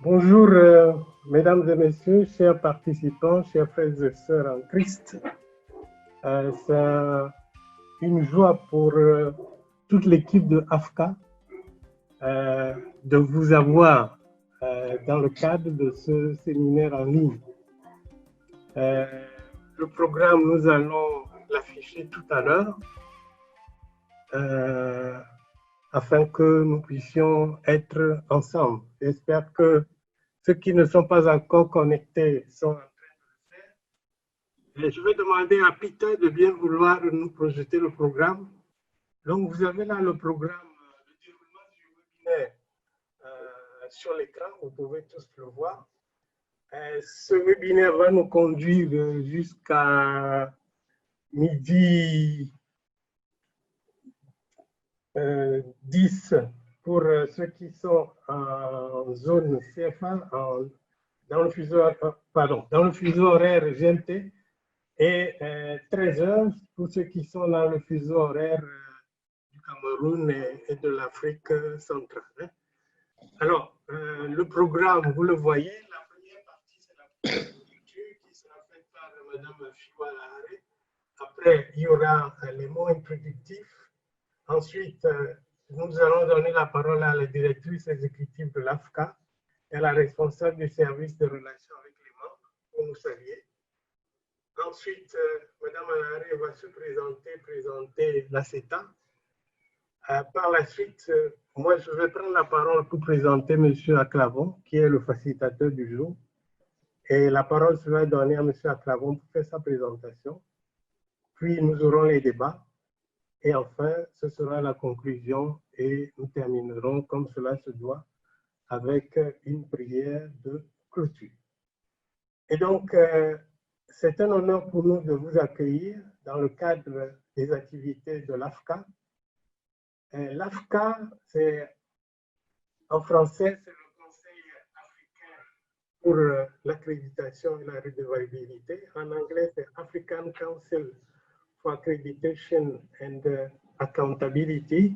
Bonjour, mesdames et messieurs, chers participants, chers frères et sœurs en Christ. C'est une joie pour toute l'équipe de AFCA de vous avoir dans le cadre de ce séminaire en ligne. Le programme, nous allons l'afficher tout à l'heure afin que nous puissions être ensemble. J'espère que ceux qui ne sont pas encore connectés sont en train de le faire. Et je vais demander à Peter de bien vouloir nous projeter le programme. Donc, vous avez là le programme, le déroulement du webinaire sur l'écran. Vous pouvez tous le voir. Ce webinaire va nous conduire jusqu'à midi 10 pour ceux qui sont en zone CFA, dans le fuseau horaire GMT, et 13 heures pour ceux qui sont dans le fuseau horaire du Cameroun et de l'Afrique centrale. Alors, le programme, vous le voyez, la première partie, c'est la lecture qui sera faite par Mme Fiwa Lahare. Après, il y aura les mots introductifs. Ensuite, nous allons donner la parole à la directrice exécutive de l'AFCA et à la responsable du service de relations avec les membres pour nous saluer. Ensuite, Mme Lahare va se présenter la CETA. Par la suite, moi, je vais prendre la parole pour présenter M. Aclavon, qui est le facilitateur du jour. Et la parole sera donnée à M. Aclavon pour faire sa présentation. Puis, nous aurons les débats. Et enfin, ce sera la conclusion et nous terminerons comme cela se doit avec une prière de clôture. Et donc, c'est un honneur pour nous de vous accueillir dans le cadre des activités de l'AFCA. L'AFCA, en français, c'est le Conseil africain pour l'accréditation et la redevabilité. En anglais, c'est African Council for Accreditation and Accountability.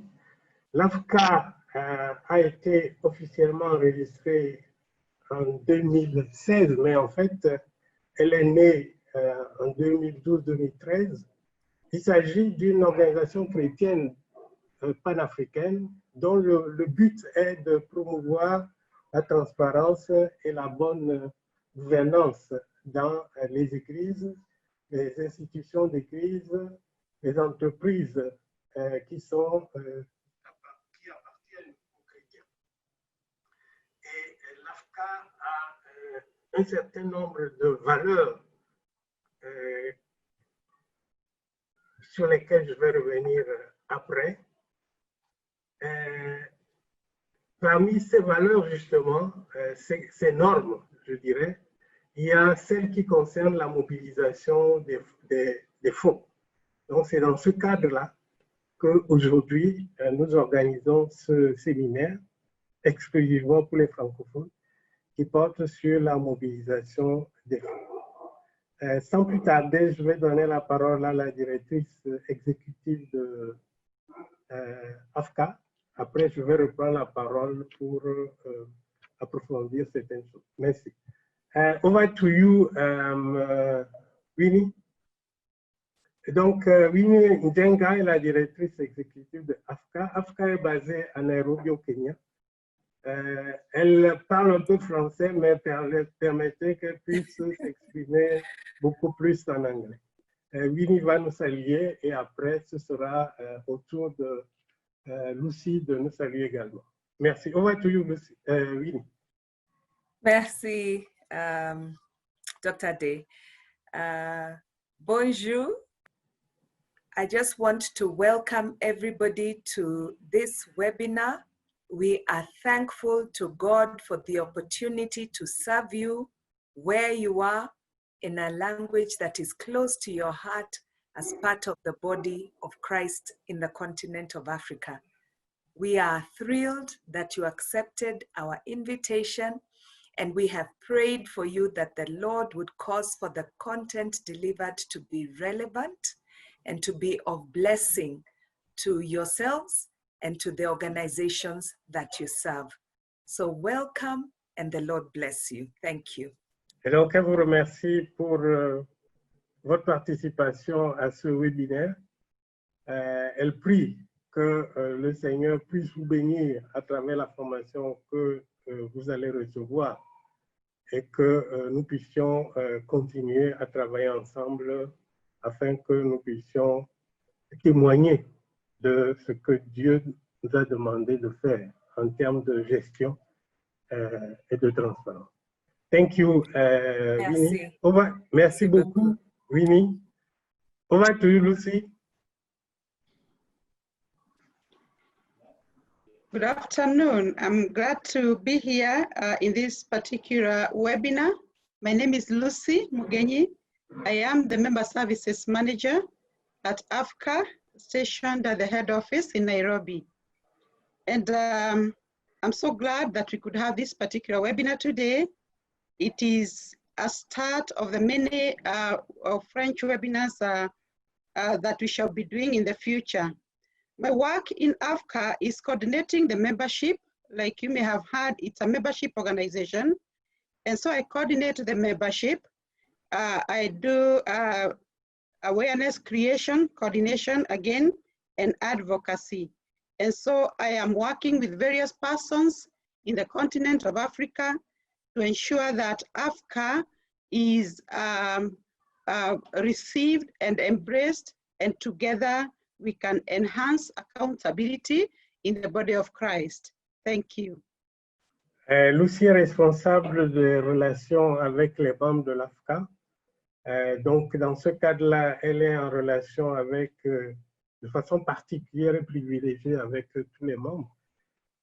L'AFCA a été officiellement enregistrée en 2016, mais en fait, elle est née en 2012-2013. Il s'agit d'une organisation chrétienne panafricaine dont le but est de promouvoir la transparence et la bonne gouvernance dans les églises, les institutions d'église, les entreprises qui appartiennent aux chrétiens. Et l'AFCA a un certain nombre de valeurs sur lesquelles je vais revenir après. Parmi ces valeurs, justement, ces normes, je dirais, il y a celles qui concernent la mobilisation des fonds. Donc, c'est dans ce cadre-là qu'aujourd'hui, nous organisons ce séminaire exclusivement pour les francophones qui porte sur la mobilisation des fonds. Sans plus tarder, je vais donner la parole à la directrice exécutive de AFCA. Après, je vais reprendre la parole pour approfondir certaines choses. Merci. Over to you, Winnie. Donc, Winnie Njenga est la directrice exécutive de AFCA. AFCA est basée à Nairobi, au Kenya. Elle parle un peu français, mais permettez qu'elle puisse s'exprimer beaucoup plus en anglais. Winnie va nous saluer et après, ce sera au tour de Lucy de nous saluer également. Merci. Over to you, Lucy. Winnie. Merci, Dr. Day. Bonjour. I just want to welcome everybody to this webinar. We are thankful to God for the opportunity to serve you where you are in a language that is close to your heart as part of the body of Christ in the continent of Africa. We are thrilled that you accepted our invitation, and we have prayed for you that the Lord would cause for the content delivered to be relevant and to be of blessing to yourselves and to the organizations that you serve. So welcome and the Lord bless you. Thank you. Et donc, elle vous remercie pour votre participation à ce webinaire. Elle prie que le Seigneur puisse vous bénir à travers la formation que vous allez recevoir et que nous puissions continuer à travailler ensemble afin que nous puissions témoigner de ce que Dieu nous a demandé de faire en termes de gestion et de transparence. Thank you, Winnie. Merci beaucoup, Winnie. Over to you, Lucy. Good afternoon. I'm glad to be here in this particular webinar. My name is Lucy Mugenyi. I am the Member Services Manager at AFCA, stationed at the head office in Nairobi. And I'm so glad that we could have this particular webinar today. It is a start of the many French webinars that we shall be doing in the future. My work in AFCA is coordinating the membership. Like you may have heard, it's a membership organization. And so I coordinate the membership. I do awareness creation, coordination again, and advocacy. And so I am working with various persons in the continent of Africa to ensure that AFCA is received and embraced, and together we can enhance accountability in the body of Christ. Thank you. Lucie est responsable des relations avec les membres de l'AFCA. Donc, dans ce cadre-là, elle est en relation avec, de façon particulière et privilégiée avec tous les membres.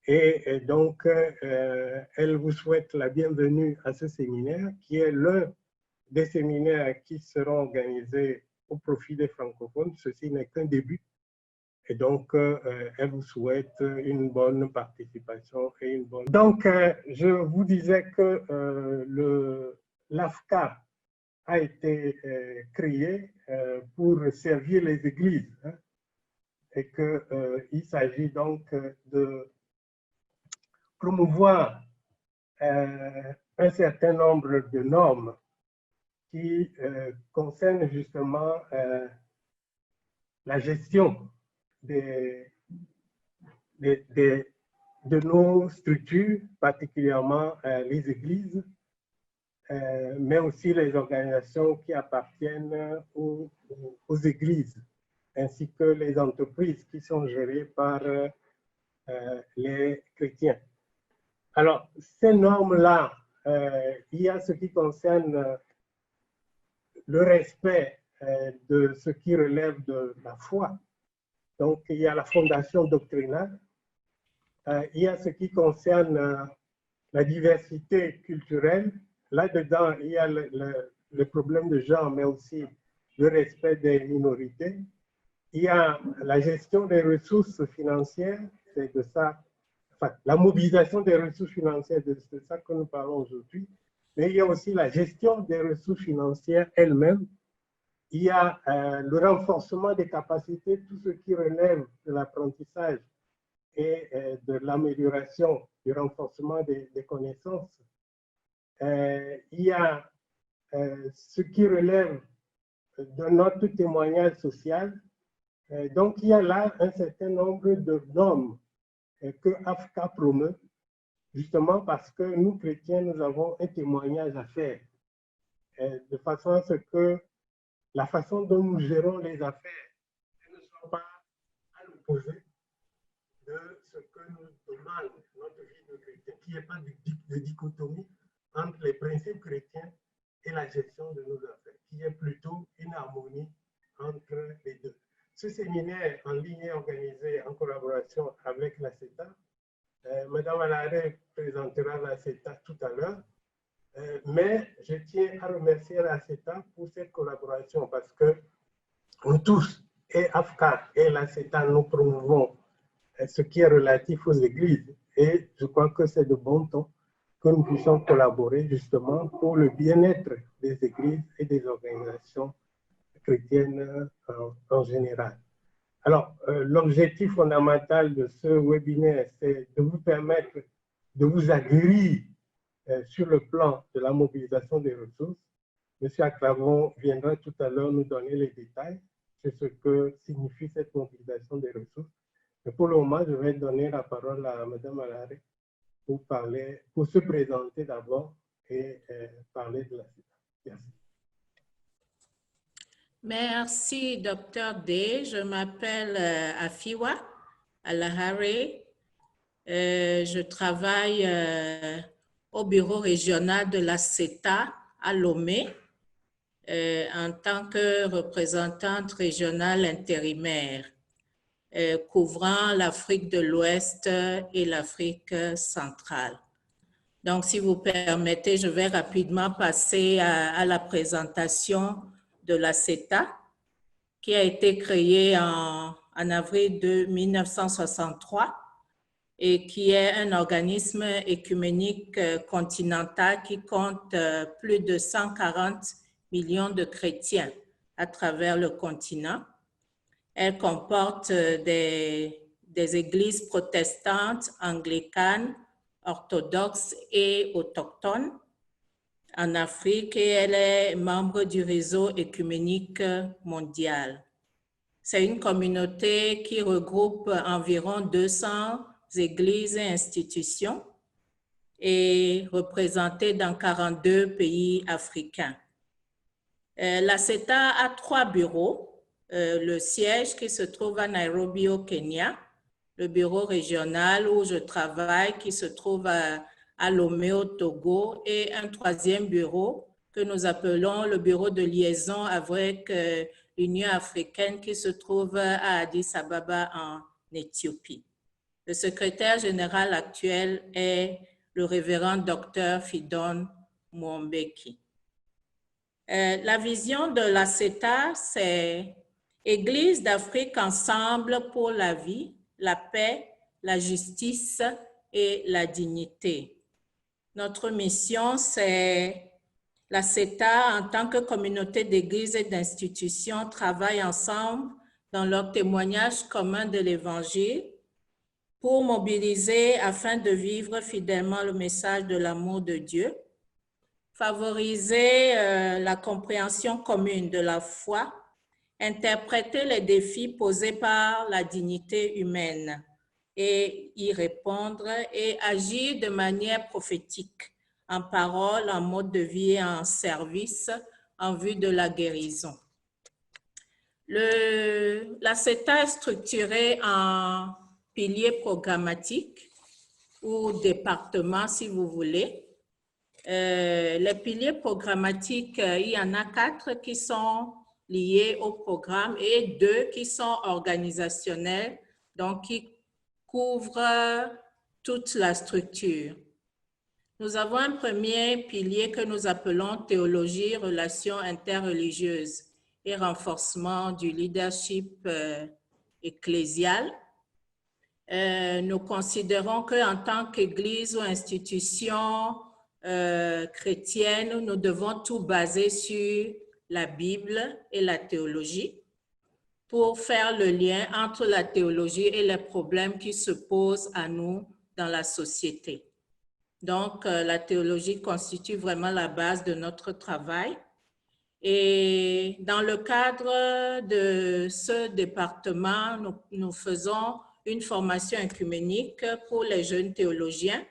Et donc, elle vous souhaite la bienvenue à ce séminaire, qui est l'un des séminaires qui seront organisés au profit des francophones. Ceci n'est qu'un début. Et donc, elle vous souhaite une bonne participation et une bonne... Donc, je vous disais que l'AFCA a été créé pour servir les églises, hein, et qu'il s'agit donc de promouvoir un certain nombre de normes qui concernent justement la gestion de nos structures, particulièrement les églises, mais aussi les organisations qui appartiennent aux églises, ainsi que les entreprises qui sont gérées par les chrétiens. Alors, ces normes-là, il y a ce qui concerne le respect de ce qui relève de la foi. Donc, il y a la fondation doctrinale, il y a ce qui concerne la diversité culturelle. Là-dedans, il y a le problème de genre, mais aussi le respect des minorités. Il y a la gestion des ressources financières, c'est de ça, enfin, la mobilisation des ressources financières, c'est de ça que nous parlons aujourd'hui. Mais il y a aussi la gestion des ressources financières elles-mêmes. Il y a le renforcement des capacités, tout ce qui relève de l'apprentissage et de l'amélioration, du renforcement des connaissances. Il y a ce qui relève de notre témoignage social. Donc, il y a là un certain nombre de normes que AFCA promeut, justement parce que nous, chrétiens, nous avons un témoignage à faire, de façon à ce que la façon dont nous gérons les affaires ne soit pas à l'opposé de ce que nous demande notre vie de chrétien, qu'il n'y ait pas de dichotomie entre les principes chrétiens et la gestion de nos affaires, qu'il y ait plutôt une harmonie entre les deux. Ce séminaire en ligne est organisé en collaboration avec la CETA. Madame Alaré présentera la CETA tout à l'heure. Mais je tiens à remercier la CETA pour cette collaboration parce que nous tous, et AFCA et la CETA, nous promouvons ce qui est relatif aux églises. Et je crois que c'est de bon ton que nous puissions collaborer justement pour le bien-être des églises et des organisations chrétiennes en général. Alors, l'objectif fondamental de ce webinaire, c'est de vous permettre de vous aguerrir sur le plan de la mobilisation des ressources. M. Aklavon viendra tout à l'heure nous donner les détails sur ce que signifie cette mobilisation des ressources. Mais pour le moment, je vais donner la parole à Mme Alare pour se présenter d'abord et parler de la CETA. Merci, Dr. D. Je m'appelle Afiwa Alahare. Je travaille au bureau régional de la CETA à Lomé en tant que représentante régionale intérimaire, couvrant l'Afrique de l'Ouest et l'Afrique centrale. Donc, si vous permettez, je vais rapidement passer à la présentation de la CETA, qui a été créée en avril de 1963 et qui est un organisme écuménique continental qui compte plus de 140 millions de chrétiens à travers le continent. Elle comporte des églises protestantes, anglicanes, orthodoxes et autochtones en Afrique et elle est membre du réseau écuménique mondial. C'est une communauté qui regroupe environ 200 églises et institutions et représentées dans 42 pays africains. La CETA a 3 bureaux. Le siège qui se trouve à Nairobi au Kenya, le bureau régional où je travaille qui se trouve à Lomé au Togo et un 3e bureau que nous appelons le bureau de liaison avec l'Union africaine qui se trouve à Addis Ababa en Éthiopie. Le secrétaire général actuel est le révérend Dr. Fidon Mwombeki. La vision de la CETA, c'est Église d'Afrique ensemble pour la vie, la paix, la justice et la dignité. Notre mission, c'est la CETA en tant que communauté d'églises et d'institutions travaille ensemble dans leur témoignage commun de l'Évangile pour mobiliser afin de vivre fidèlement le message de l'amour de Dieu, favoriser la compréhension commune de la foi, interpréter les défis posés par la dignité humaine et y répondre et agir de manière prophétique, en parole, en mode de vie et en service en vue de la guérison. La CETA est structurée en piliers programmatiques ou départements, si vous voulez. Les piliers programmatiques, il y en a 4 qui sont liés au programme et 2 qui sont organisationnels, donc qui couvrent toute la structure. Nous avons un premier pilier que nous appelons théologie, relations interreligieuses et renforcement du leadership ecclésial. Nous considérons qu'en tant qu'Église ou institution chrétienne, nous devons tout baser sur la Bible et la théologie pour faire le lien entre la théologie et les problèmes qui se posent à nous dans la société. Donc, la théologie constitue vraiment la base de notre travail. Et dans le cadre de ce département, nous faisons une formation œcuménique pour les jeunes théologiens.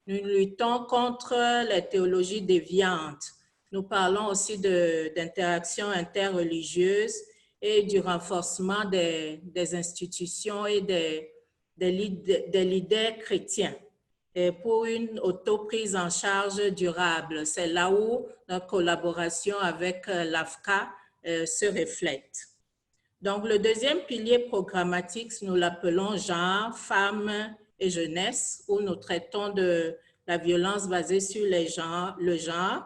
Nous luttons contre les théologies déviantes. Nous parlons aussi d'interaction interreligieuse et du renforcement des institutions et des leaders chrétiens et pour une auto-prise en charge durable. C'est là où notre collaboration avec l'AFCA se reflète. Donc, le deuxième pilier programmatique, nous l'appelons genre, femmes et jeunesse, où nous traitons de la violence basée sur le genre,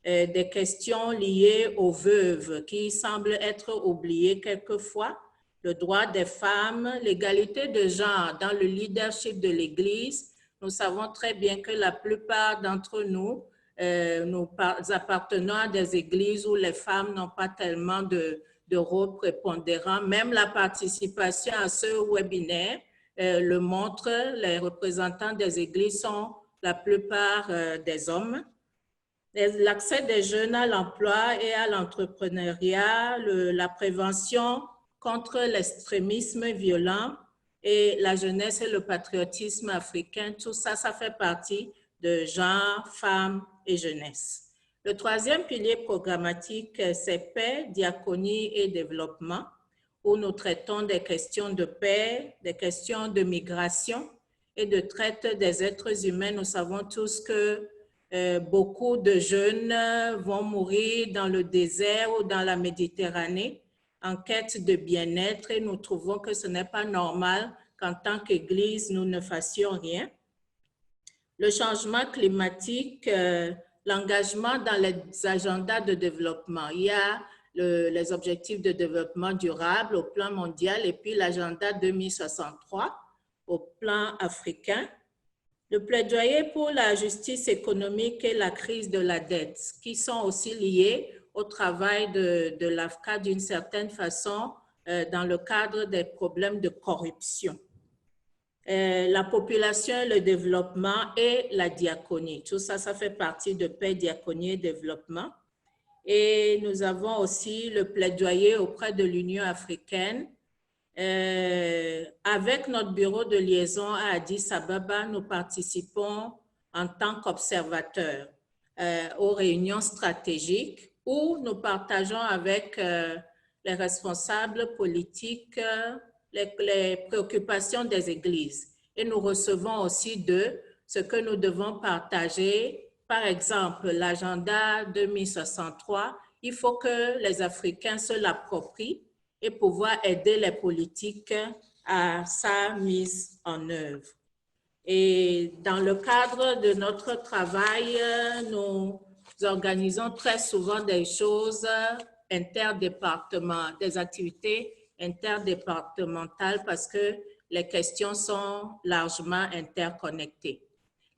des questions liées aux veuves qui semblent être oubliées quelquefois, le droit des femmes, l'égalité de genre dans le leadership de l'Église. Nous savons très bien que la plupart d'entre nous, nous appartenons à des églises où les femmes n'ont pas tellement de rôle prépondérant. Même la participation à ce webinaire le montre, les représentants des églises sont la plupart des hommes. L'accès des jeunes à l'emploi et à l'entrepreneuriat, la prévention contre l'extrémisme violent et la jeunesse et le patriotisme africain, tout ça, ça fait partie de genre, femmes et jeunesse. Le troisième pilier programmatique, c'est paix, diaconie et développement, où nous traitons des questions de paix, des questions de migration et de traite des êtres humains. Nous savons tous que beaucoup de jeunes vont mourir dans le désert ou dans la Méditerranée en quête de bien-être et nous trouvons que ce n'est pas normal qu'en tant qu'Église, nous ne fassions rien. Le changement climatique, l'engagement dans les agendas de développement. Il y a les objectifs de développement durable au plan mondial et puis l'agenda 2063 au plan africain. Le plaidoyer pour la justice économique et la crise de la dette, qui sont aussi liés au travail de l'AFCA d'une certaine façon dans le cadre des problèmes de corruption. La population, le développement et la diaconie. Tout ça, ça fait partie de paix, diaconie et développement. Et nous avons aussi le plaidoyer auprès de l'Union africaine. Avec notre bureau de liaison à Addis Ababa, nous participons en tant qu'observateurs aux réunions stratégiques où nous partageons avec les responsables politiques les préoccupations des églises. Et nous recevons aussi d'eux ce que nous devons partager. Par exemple, l'agenda 2063, il faut que les Africains se l'approprient et pouvoir aider les politiques à sa mise en œuvre. Et dans le cadre de notre travail, nous organisons très souvent des choses interdépartementales, des activités interdépartementales parce que les questions sont largement interconnectées.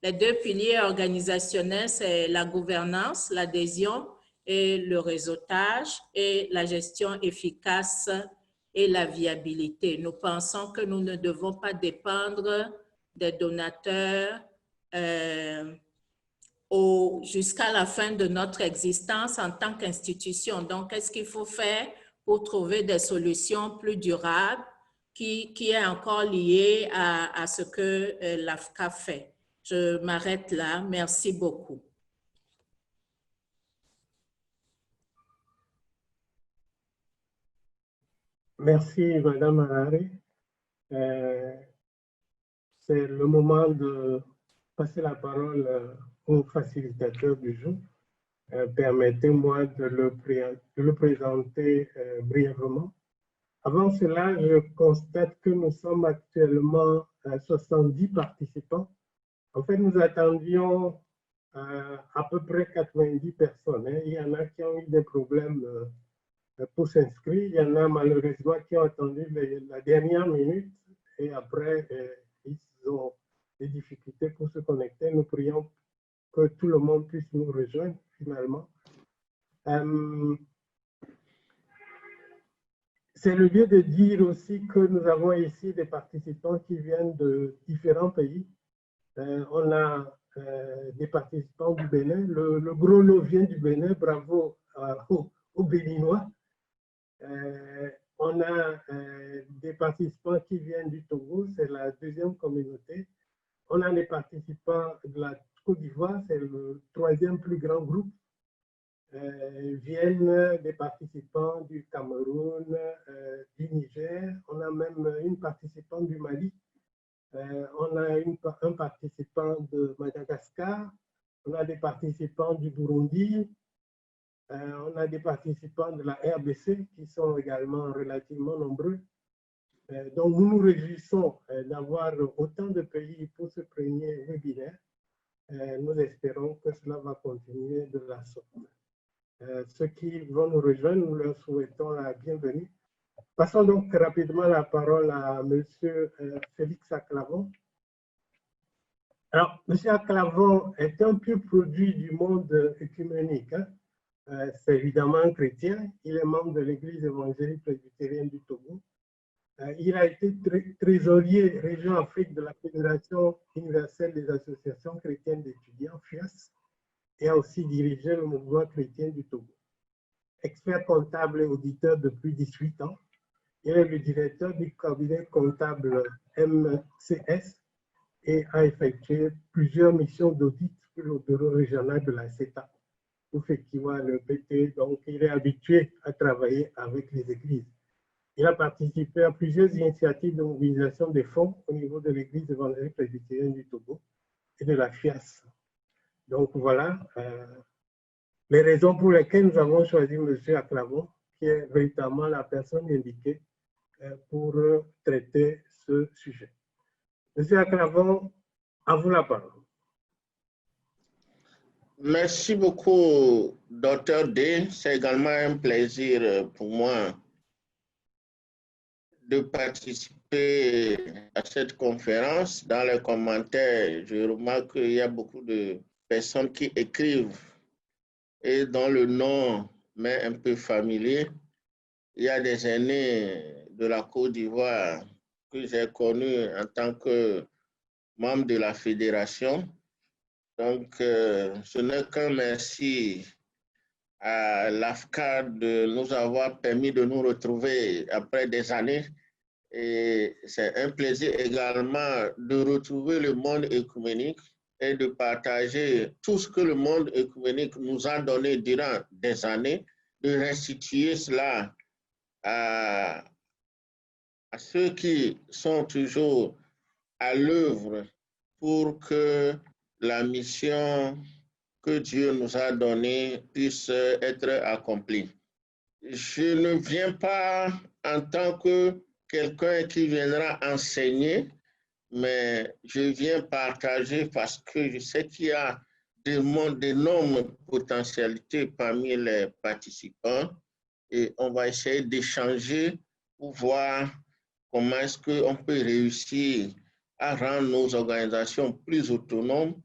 Les deux piliers organisationnels, c'est la gouvernance, l'adhésion et le réseautage et la gestion efficace et la viabilité. Nous pensons que nous ne devons pas dépendre des donateurs jusqu'à la fin de notre existence en tant qu'institution. Donc, qu'est-ce qu'il faut faire pour trouver des solutions plus durables qui est encore liées à ce que l'AFCA fait? Je m'arrête là. Merci beaucoup. Merci, Madame Harare. C'est le moment de passer la parole au facilitateur du jour. Permettez-moi de le présenter brièvement. Avant cela, je constate que nous sommes actuellement à 70 participants. En fait, nous attendions à peu près 90 personnes. Il y en a qui ont eu des problèmes pour s'inscrire. Il y en a malheureusement qui ont attendu la dernière minute et après, ils ont des difficultés pour se connecter. Nous prions que tout le monde puisse nous rejoindre finalement. C'est le lieu de dire aussi que nous avons ici des participants qui viennent de différents pays. On a des participants du Bénin. Le gros lot vient du Bénin. Bravo aux Béninois. On a des participants qui viennent du Togo, c'est la deuxième communauté. On a des participants de la Côte d'Ivoire, c'est le troisième plus grand groupe. Viennent des participants du Cameroun, du Niger. On a même une participante du Mali. On a un participant de Madagascar. On a des participants du Burundi. On a des participants de la RDC qui sont également relativement nombreux. Donc, nous nous réjouissons d'avoir autant de pays pour ce premier webinaire. Nous espérons que cela va continuer de la sorte. Ceux qui vont nous rejoindre, nous leur souhaitons la bienvenue. Passons donc rapidement la parole à M. Félix Aclavon. Alors, M. Aclavon est un pur produit du monde œcuménique. C'est évidemment un chrétien. Il est membre de l'Église évangélique presbytérienne du Togo. Il a été trésorier région Afrique de la Fédération universelle des associations chrétiennes d'étudiants, FUAS, et a aussi dirigé le mouvement chrétien du Togo. Expert comptable et auditeur depuis 18 ans, il est le directeur du cabinet comptable MCS et a effectué plusieurs missions d'audit pour le bureau régional de la CETA, pour Fekiwa, le PT. Donc, il est habitué à travailler avec les églises. Il a participé à plusieurs initiatives de mobilisation des fonds au niveau de l'Église évangélique presbytérienne du Togo et de la FIAS. Donc voilà les raisons pour lesquelles nous avons choisi M. Aklavon, qui est véritablement la personne indiquée pour traiter ce sujet. M. Aklavon, à vous la parole. Merci beaucoup, Dr. D. C'est également un plaisir pour moi de participer à cette conférence. Dans les commentaires, je remarque qu'il y a beaucoup de personnes qui écrivent et dont le nom m'est un peu familier. Il y a des aînés de la Côte d'Ivoire que j'ai connus en tant que membre de la fédération. Donc, ce n'est qu'un merci à l'AFCA de nous avoir permis de nous retrouver après des années. Et c'est un plaisir également de retrouver le monde œcuménique et de partager tout ce que le monde œcuménique nous a donné durant des années, de restituer cela à ceux qui sont toujours à l'œuvre pour que la mission que Dieu nous a donnée puisse être accomplie. Je ne viens pas en tant que quelqu'un qui viendra enseigner, mais je viens partager parce que je sais qu'il y a d'énormes potentialités parmi les participants et on va essayer d'échanger pour voir comment est-ce qu'on peut réussir à rendre nos organisations plus autonomes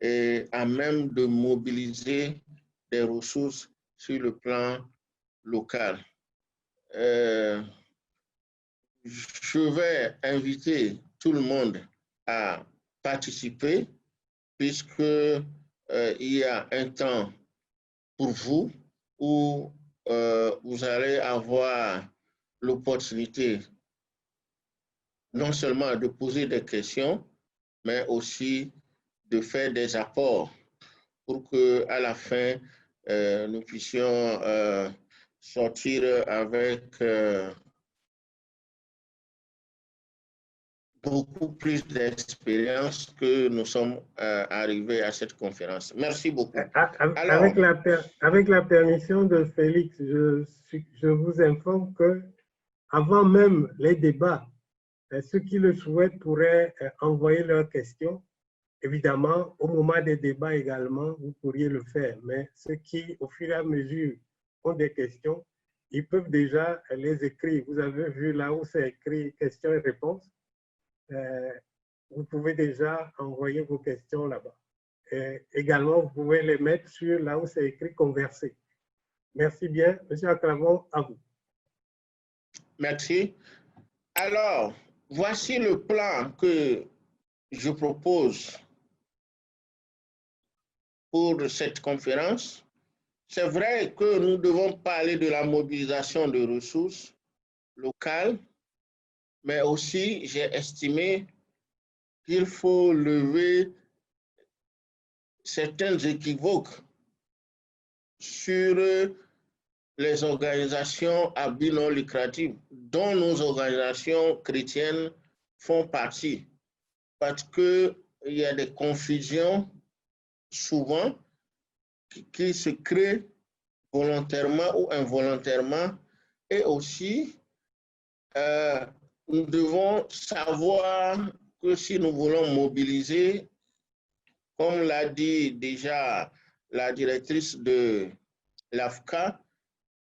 et à même de mobiliser des ressources sur le plan local. Je vais inviter tout le monde à participer puisque il y a un temps pour vous où vous allez avoir l'opportunité non seulement de poser des questions, mais aussi de faire des apports pour qu'à la fin, nous puissions sortir avec beaucoup plus d'expérience que nous sommes arrivés à cette conférence. Merci beaucoup. Alors, avec la permission de Félix, je vous informe que avant même les débats, ceux qui le souhaitent pourraient envoyer leurs questions. Évidemment, au moment des débats également, vous pourriez le faire. Mais ceux qui, au fur et à mesure, ont des questions, ils peuvent déjà les écrire. Vous avez vu là où c'est écrit questions et réponses. Vous pouvez déjà envoyer vos questions là-bas. Également, vous pouvez les mettre sur là où c'est écrit converser. Merci bien. Monsieur Aklavon, à vous. Merci. Alors, voici le plan que je propose pour cette conférence. C'est vrai que nous devons parler de la mobilisation de ressources locales, mais aussi j'ai estimé qu'il faut lever certains équivoques sur les organisations à but non lucratif dont nos organisations chrétiennes font partie, parce qu'il y a des confusions souvent qui se créent volontairement ou involontairement, et aussi nous devons savoir que si nous voulons mobiliser, comme l'a dit déjà la directrice de l'AFCA,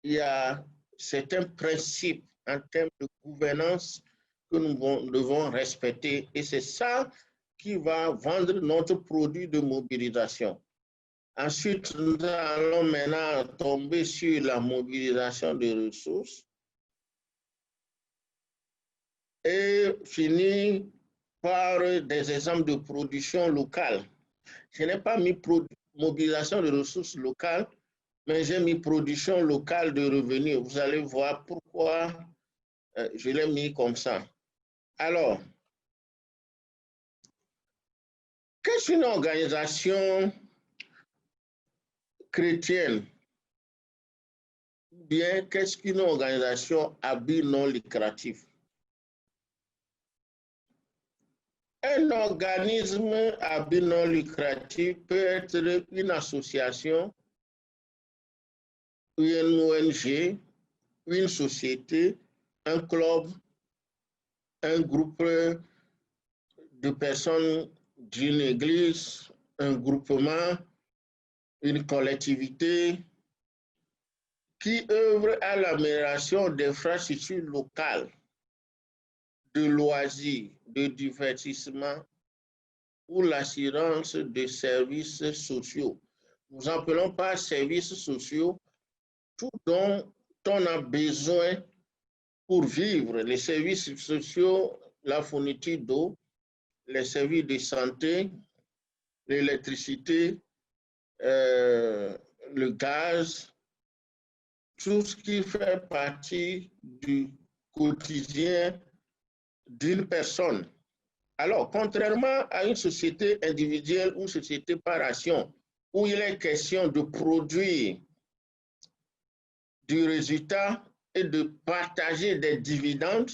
il y a certains principes en termes de gouvernance que nous devons respecter, et c'est ça qui va vendre notre produit de mobilisation. Ensuite, nous allons maintenant tomber sur la mobilisation des ressources. et finir par des exemples de production locale. Je n'ai pas mis mobilisation de ressources locales, mais j'ai mis production locale de revenus. Vous allez voir pourquoi je l'ai mis comme ça. Alors, qu'est-ce qu'une organisation chrétienne? Ou bien, qu'est-ce qu'une organisation à but non lucratif? Un organisme à but non lucratif peut être une association, une ONG, une société, un club, un groupe de personnes d'une église, un groupement, une collectivité qui œuvre à l'amélioration des infrastructures locales, de loisirs, de divertissement ou l'assurance de services sociaux. Nous appelons par services sociaux tout dont on a besoin pour vivre. Les services sociaux, la fourniture d'eau, les services de santé, l'électricité, le gaz, tout ce qui fait partie du quotidien d'une personne. Alors, contrairement à une société individuelle ou société par action, où il est question de produire du résultat et de partager des dividendes,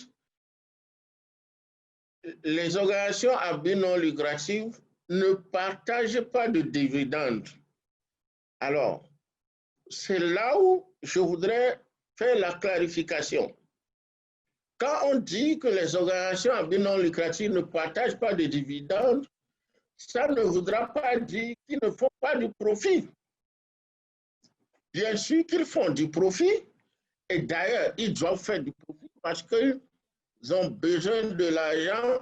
les organisations à but non lucratif ne partagent pas de dividendes. Alors, c'est là où je voudrais faire la clarification. Quand on dit que les organisations à but non lucratif ne partagent pas de dividendes, ça ne voudra pas dire qu'ils ne font pas du profit. Bien sûr qu'ils font du profit, et d'ailleurs, ils doivent faire du profit parce qu'ils ont besoin de l'argent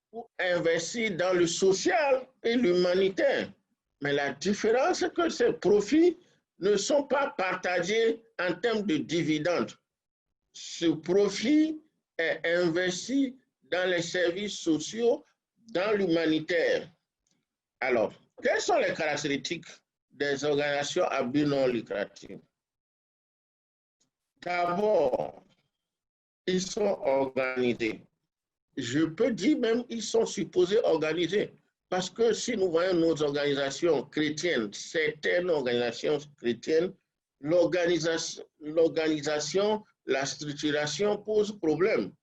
pour investir dans le social et l'humanitaire. Mais la différence, c'est que ces profits ne sont pas partagés en termes de dividendes. Ce profit est investi dans les services sociaux, dans l'humanitaire. Alors, quelles sont les caractéristiques des organisations à but non lucratif? D'abord, ils sont organisés. Je peux dire même qu'ils sont supposés organisés. Parce que si nous voyons nos organisations chrétiennes, certaines organisations chrétiennes, l'organisation, la structuration pose problème.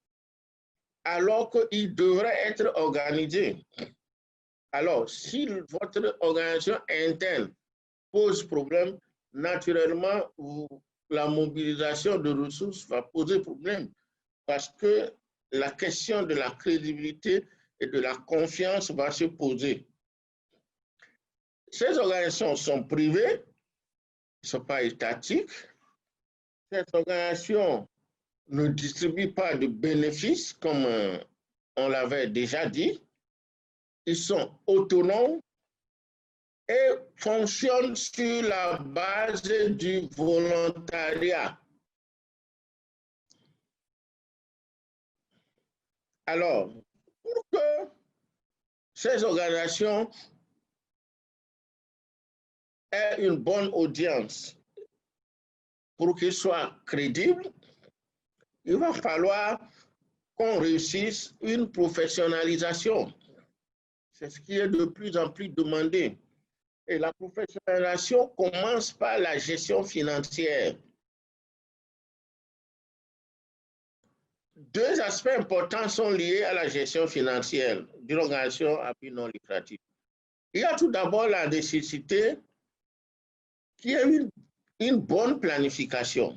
Alors qu'ils devraient être organisés. Alors, si votre organisation interne pose problème, naturellement, la mobilisation de ressources va poser problème. Parce que la question de la crédibilité et de la confiance va se poser. Ces organisations sont privées, ne sont pas étatiques. Ces organisations ne distribuent pas de bénéfices, comme on l'avait déjà dit. Ils sont autonomes et fonctionnent sur la base du volontariat. Alors, pour que ces organisations aient une bonne audience, pour qu'ils soient crédibles, il va falloir qu'on réussisse une professionnalisation. C'est ce qui est de plus en plus demandé. Et la professionnalisation commence par la gestion financière. Deux aspects importants sont liés à la gestion financière d'une organisation à but non lucratif. Il y a tout d'abord la nécessité qu'il y ait une bonne planification.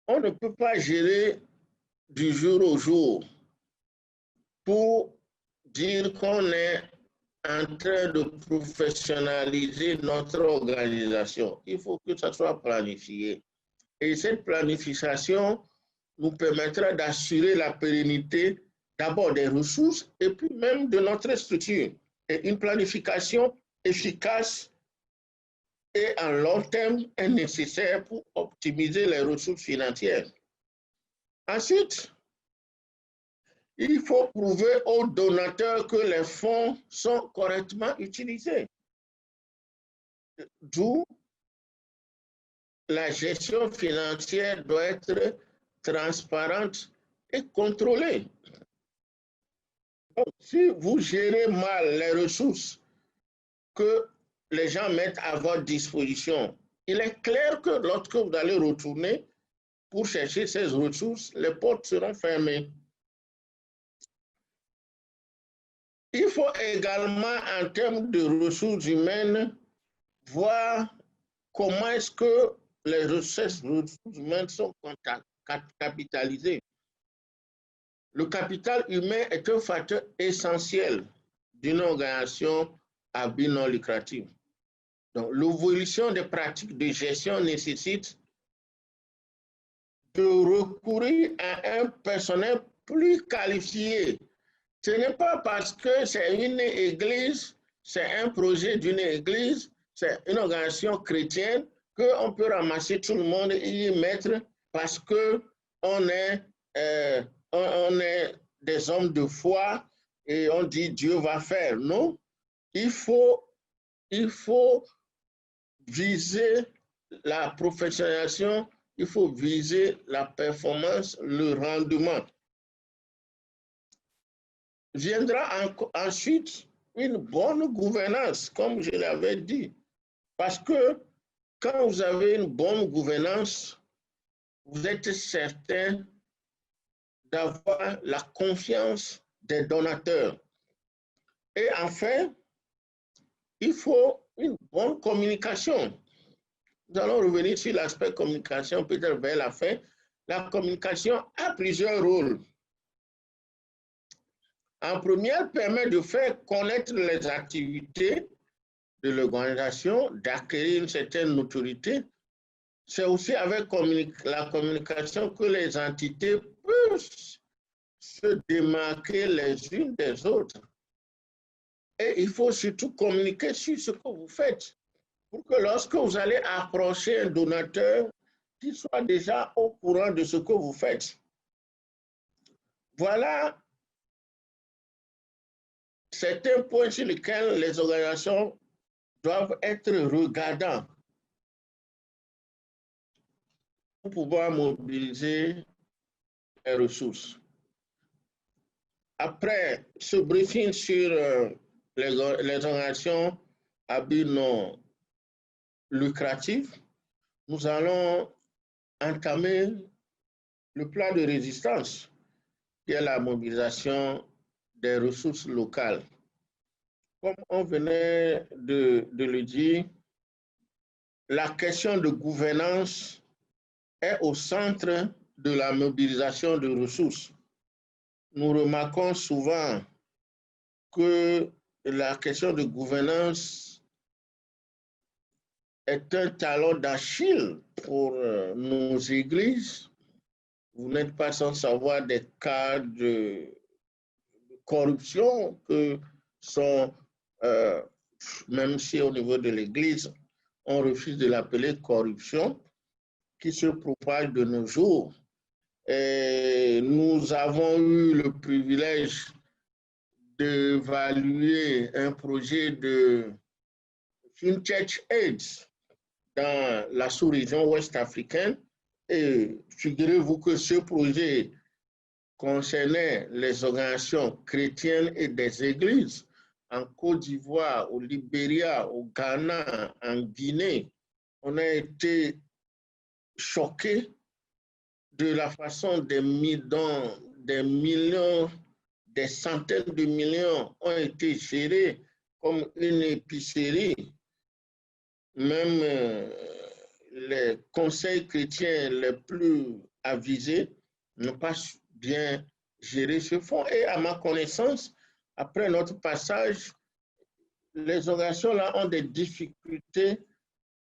On ne peut pas gérer du jour au jour pour dire qu'on est en train de professionnaliser notre organisation. Il faut que ça soit planifié. Et cette planification nous permettra d'assurer la pérennité d'abord des ressources et puis même de notre structure. Et une planification efficace et en long terme est nécessaire pour optimiser les ressources financières. Ensuite, il faut prouver aux donateurs que les fonds sont correctement utilisés. D'où la gestion financière doit être transparente et contrôlée. Donc, si vous gérez mal les ressources que les gens mettent à votre disposition, il est clair que lorsque vous allez retourner pour chercher ces ressources, les portes seront fermées. Il faut également, en termes de ressources humaines, voir comment est-ce que les ressources humaines sont capitalisées. Le capital humain est un facteur essentiel d'une organisation à but non lucratif. Donc, l'évolution des pratiques de gestion nécessite de recourir à un personnel plus qualifié. Ce n'est pas parce que c'est une église, c'est un projet d'une église, c'est une organisation chrétienne qu'on peut ramasser tout le monde et y mettre parce qu'on est des hommes de foi et on dit Dieu va faire. Non, il faut viser la professionnalisation, il faut viser la performance, le rendement. Viendra ensuite une bonne gouvernance, comme je l'avais dit. Parce que quand vous avez une bonne gouvernance, vous êtes certain d'avoir la confiance des donateurs. Et enfin, il faut une bonne communication. Nous allons revenir sur l'aspect communication peut-être vers la fin. La communication a plusieurs rôles. En premier, elle permet de faire connaître les activités de l'organisation, d'acquérir une certaine notoriété. C'est aussi avec la communication que les entités peuvent se démarquer les unes des autres. Et il faut surtout communiquer sur ce que vous faites pour que lorsque vous allez approcher un donateur, qu'il soit déjà au courant de ce que vous faites. Voilà certains points sur lesquels les organisations doivent être regardants pour pouvoir mobiliser les ressources. Après ce briefing sur les organisations à but non lucratif, nous allons entamer le plan de résistance, qui est la mobilisation des ressources locales. Comme on venait de le dire, la question de gouvernance est au centre de la mobilisation de ressources. Nous remarquons souvent que la question de gouvernance est un talon d'Achille pour nos églises. Vous n'êtes pas sans savoir des cas de corruption que sont, même si au niveau de l'Église, on refuse de l'appeler corruption, qui se propage de nos jours. Et nous avons eu le privilège d'évaluer un projet de FinTech Aid dans la sous-région ouest africaine. Et figurez-vous que ce projet concernait les organisations chrétiennes et des églises en Côte d'Ivoire, au Libéria, au Ghana, en Guinée. On a été choqués de la façon des millions, des centaines de millions ont été gérés comme une épicerie. Même les conseils chrétiens les plus avisés n'ont pas bien géré ce fonds. Et à ma connaissance, après notre passage, les organisations-là ont des difficultés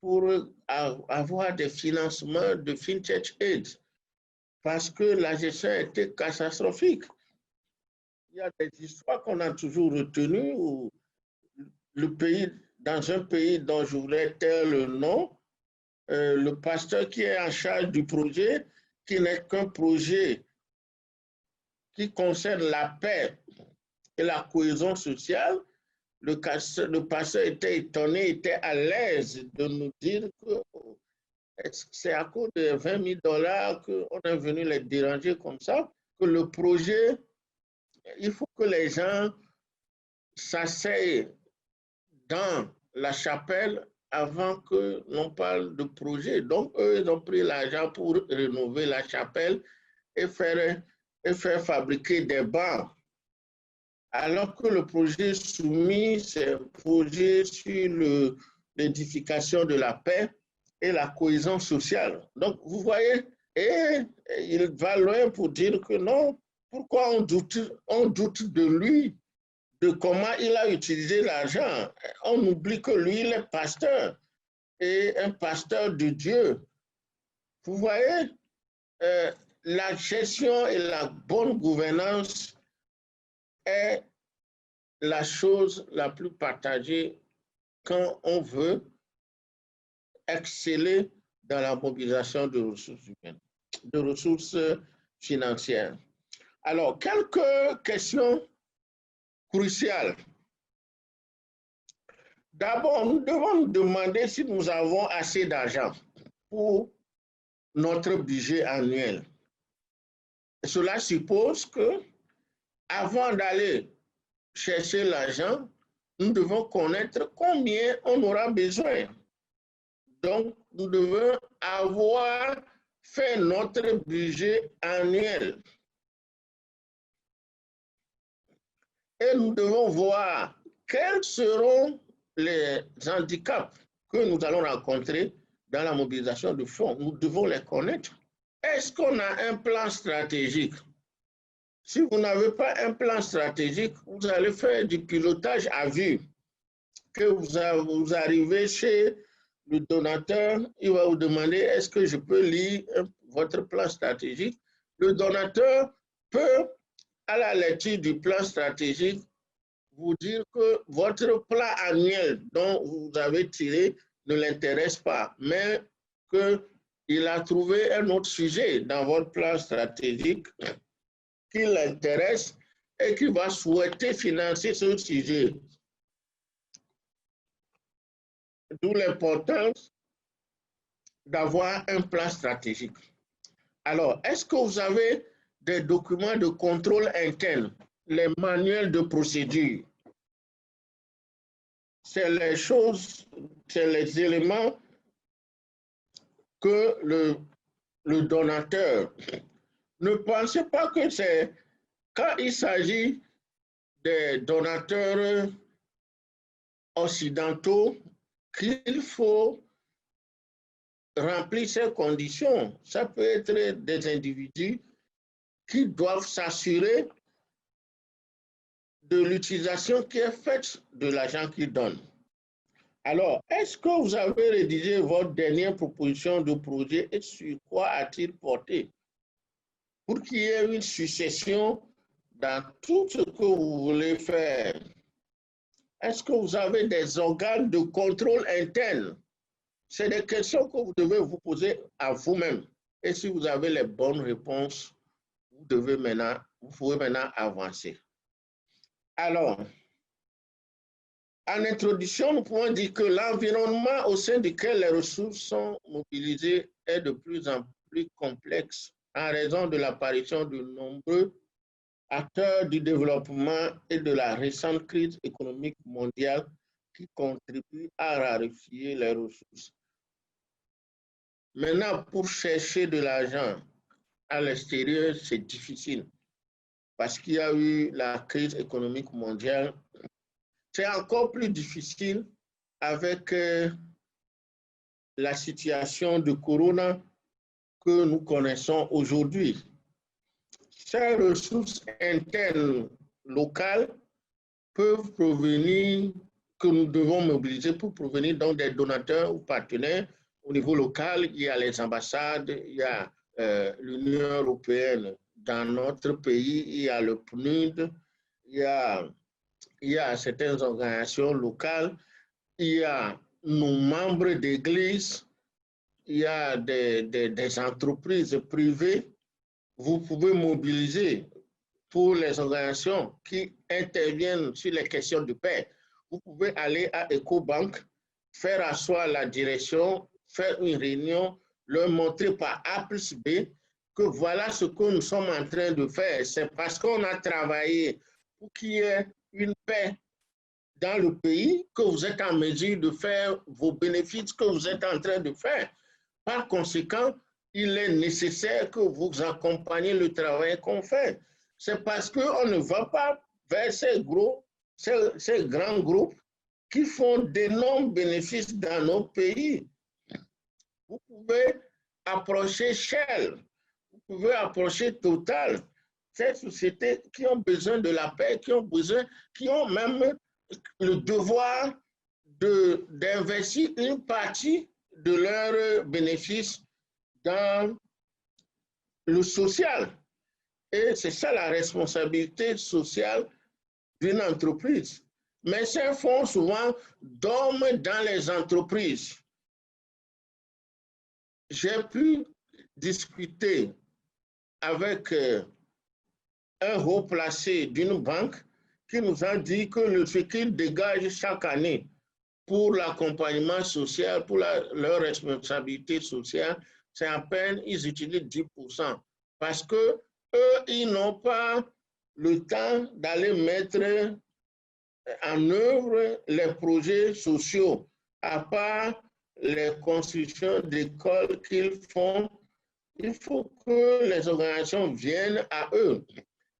pour avoir des financements de FinTech Aid parce que la gestion était catastrophique. Il y a des histoires qu'on a toujours retenues où dans un pays dont je voulais taire le nom, le pasteur qui est en charge du projet, qui n'est qu'un projet qui concerne la paix et la cohésion sociale, le pasteur était étonné, était à l'aise de nous dire que c'est à cause de 20 000 $ qu'on est venu les déranger comme ça, que le projet, il faut que les gens s'asseyent dans la chapelle avant que l'on parle de projet. Donc, eux, ils ont pris l'argent pour rénover la chapelle et faire fabriquer des bancs. Alors que le projet soumis, c'est un projet sur l'édification de la paix et la cohésion sociale. Donc, vous voyez, et il va loin pour dire que non, pourquoi on doute de lui, de comment il a utilisé l'argent. On oublie que lui, il est pasteur et un pasteur de Dieu. Vous voyez, la gestion et la bonne gouvernance est la chose la plus partagée quand on veut exceller dans la mobilisation de ressources humaines, de ressources financières. Alors, quelques questions cruciales. D'abord, nous devons nous demander si nous avons assez d'argent pour notre budget annuel. Cela suppose que, avant d'aller chercher l'argent, nous devons connaître combien on aura besoin. Donc, nous devons avoir fait notre budget annuel. Et nous devons voir quels seront les handicaps que nous allons rencontrer dans la mobilisation de fonds. Nous devons les connaître. Est-ce qu'on a un plan stratégique? Si vous n'avez pas un plan stratégique, vous allez faire du pilotage à vue. Que vous arrivez chez le donateur, il va vous demander est-ce que je peux lire votre plan stratégique? Le donateur peut, à la lecture du plan stratégique, vous dire que votre plan annuel dont vous avez tiré ne l'intéresse pas, mais qu'il a trouvé un autre sujet dans votre plan stratégique qui l'intéresse et qui va souhaiter financer ce sujet. D'où l'importance d'avoir un plan stratégique. Alors, est-ce que vous avez des documents de contrôle interne, les manuels de procédure? C'est les choses, c'est les éléments que le donateur ne pensez pas que c'est quand il s'agit des donateurs occidentaux qu'il faut remplir ces conditions. Ça peut être des individus qui doivent s'assurer de l'utilisation qui est faite de l'argent qu'ils donnent. Alors, est-ce que vous avez rédigé votre dernière proposition de projet et sur quoi a-t-il porté? Pour qu'il y ait une succession dans tout ce que vous voulez faire. Est-ce que vous avez des organes de contrôle interne? C'est des questions que vous devez vous poser à vous-même. Et si vous avez les bonnes réponses, vous pouvez maintenant avancer. Alors, en introduction, nous pouvons dire que l'environnement au sein duquel les ressources sont mobilisées est de plus en plus complexe en raison de l'apparition de nombreux acteurs du développement et de la récente crise économique mondiale qui contribuent à raréfier les ressources. Maintenant, pour chercher de l'argent à l'extérieur, c'est difficile parce qu'il y a eu la crise économique mondiale. C'est encore plus difficile avec la situation de Corona que nous connaissons aujourd'hui. Ces ressources internes locales peuvent provenir, que nous devons mobiliser pour provenir donc des donateurs ou partenaires. Au niveau local, il y a les ambassades, il y a l'Union européenne. Dans notre pays, il y a le PNUD, il y a certaines organisations locales, il y a nos membres d'église, il y a des entreprises privées. Vous pouvez mobiliser pour les organisations qui interviennent sur les questions de paix. Vous pouvez aller à EcoBank, faire asseoir la direction, faire une réunion, leur montrer par A plus B que voilà ce que nous sommes en train de faire. C'est parce qu'on a travaillé pour qu'il y ait une paix dans le pays que vous êtes en mesure de faire vos bénéfices que vous êtes en train de faire. Par conséquent, il est nécessaire que vous accompagniez le travail qu'on fait. C'est parce qu'on ne va pas vers ces grands groupes qui font d'énormes bénéfices dans nos pays. Vous pouvez approcher Shell, vous pouvez approcher Total, ces sociétés qui ont besoin de la paix, qui ont même le devoir d'investir une partie de leurs bénéfices dans le social. Et c'est ça la responsabilité sociale d'une entreprise. Mais ces fonds souvent dorment dans les entreprises. J'ai pu discuter avec un haut placé d'une banque qui nous a dit que ce qu'ils dégagent chaque année pour l'accompagnement social, pour leur responsabilité sociale, c'est à peine, ils utilisent 10%. Parce que eux, ils n'ont pas le temps d'aller mettre en œuvre les projets sociaux, à part les constructions d'écoles qu'ils font. Il faut que les organisations viennent à eux.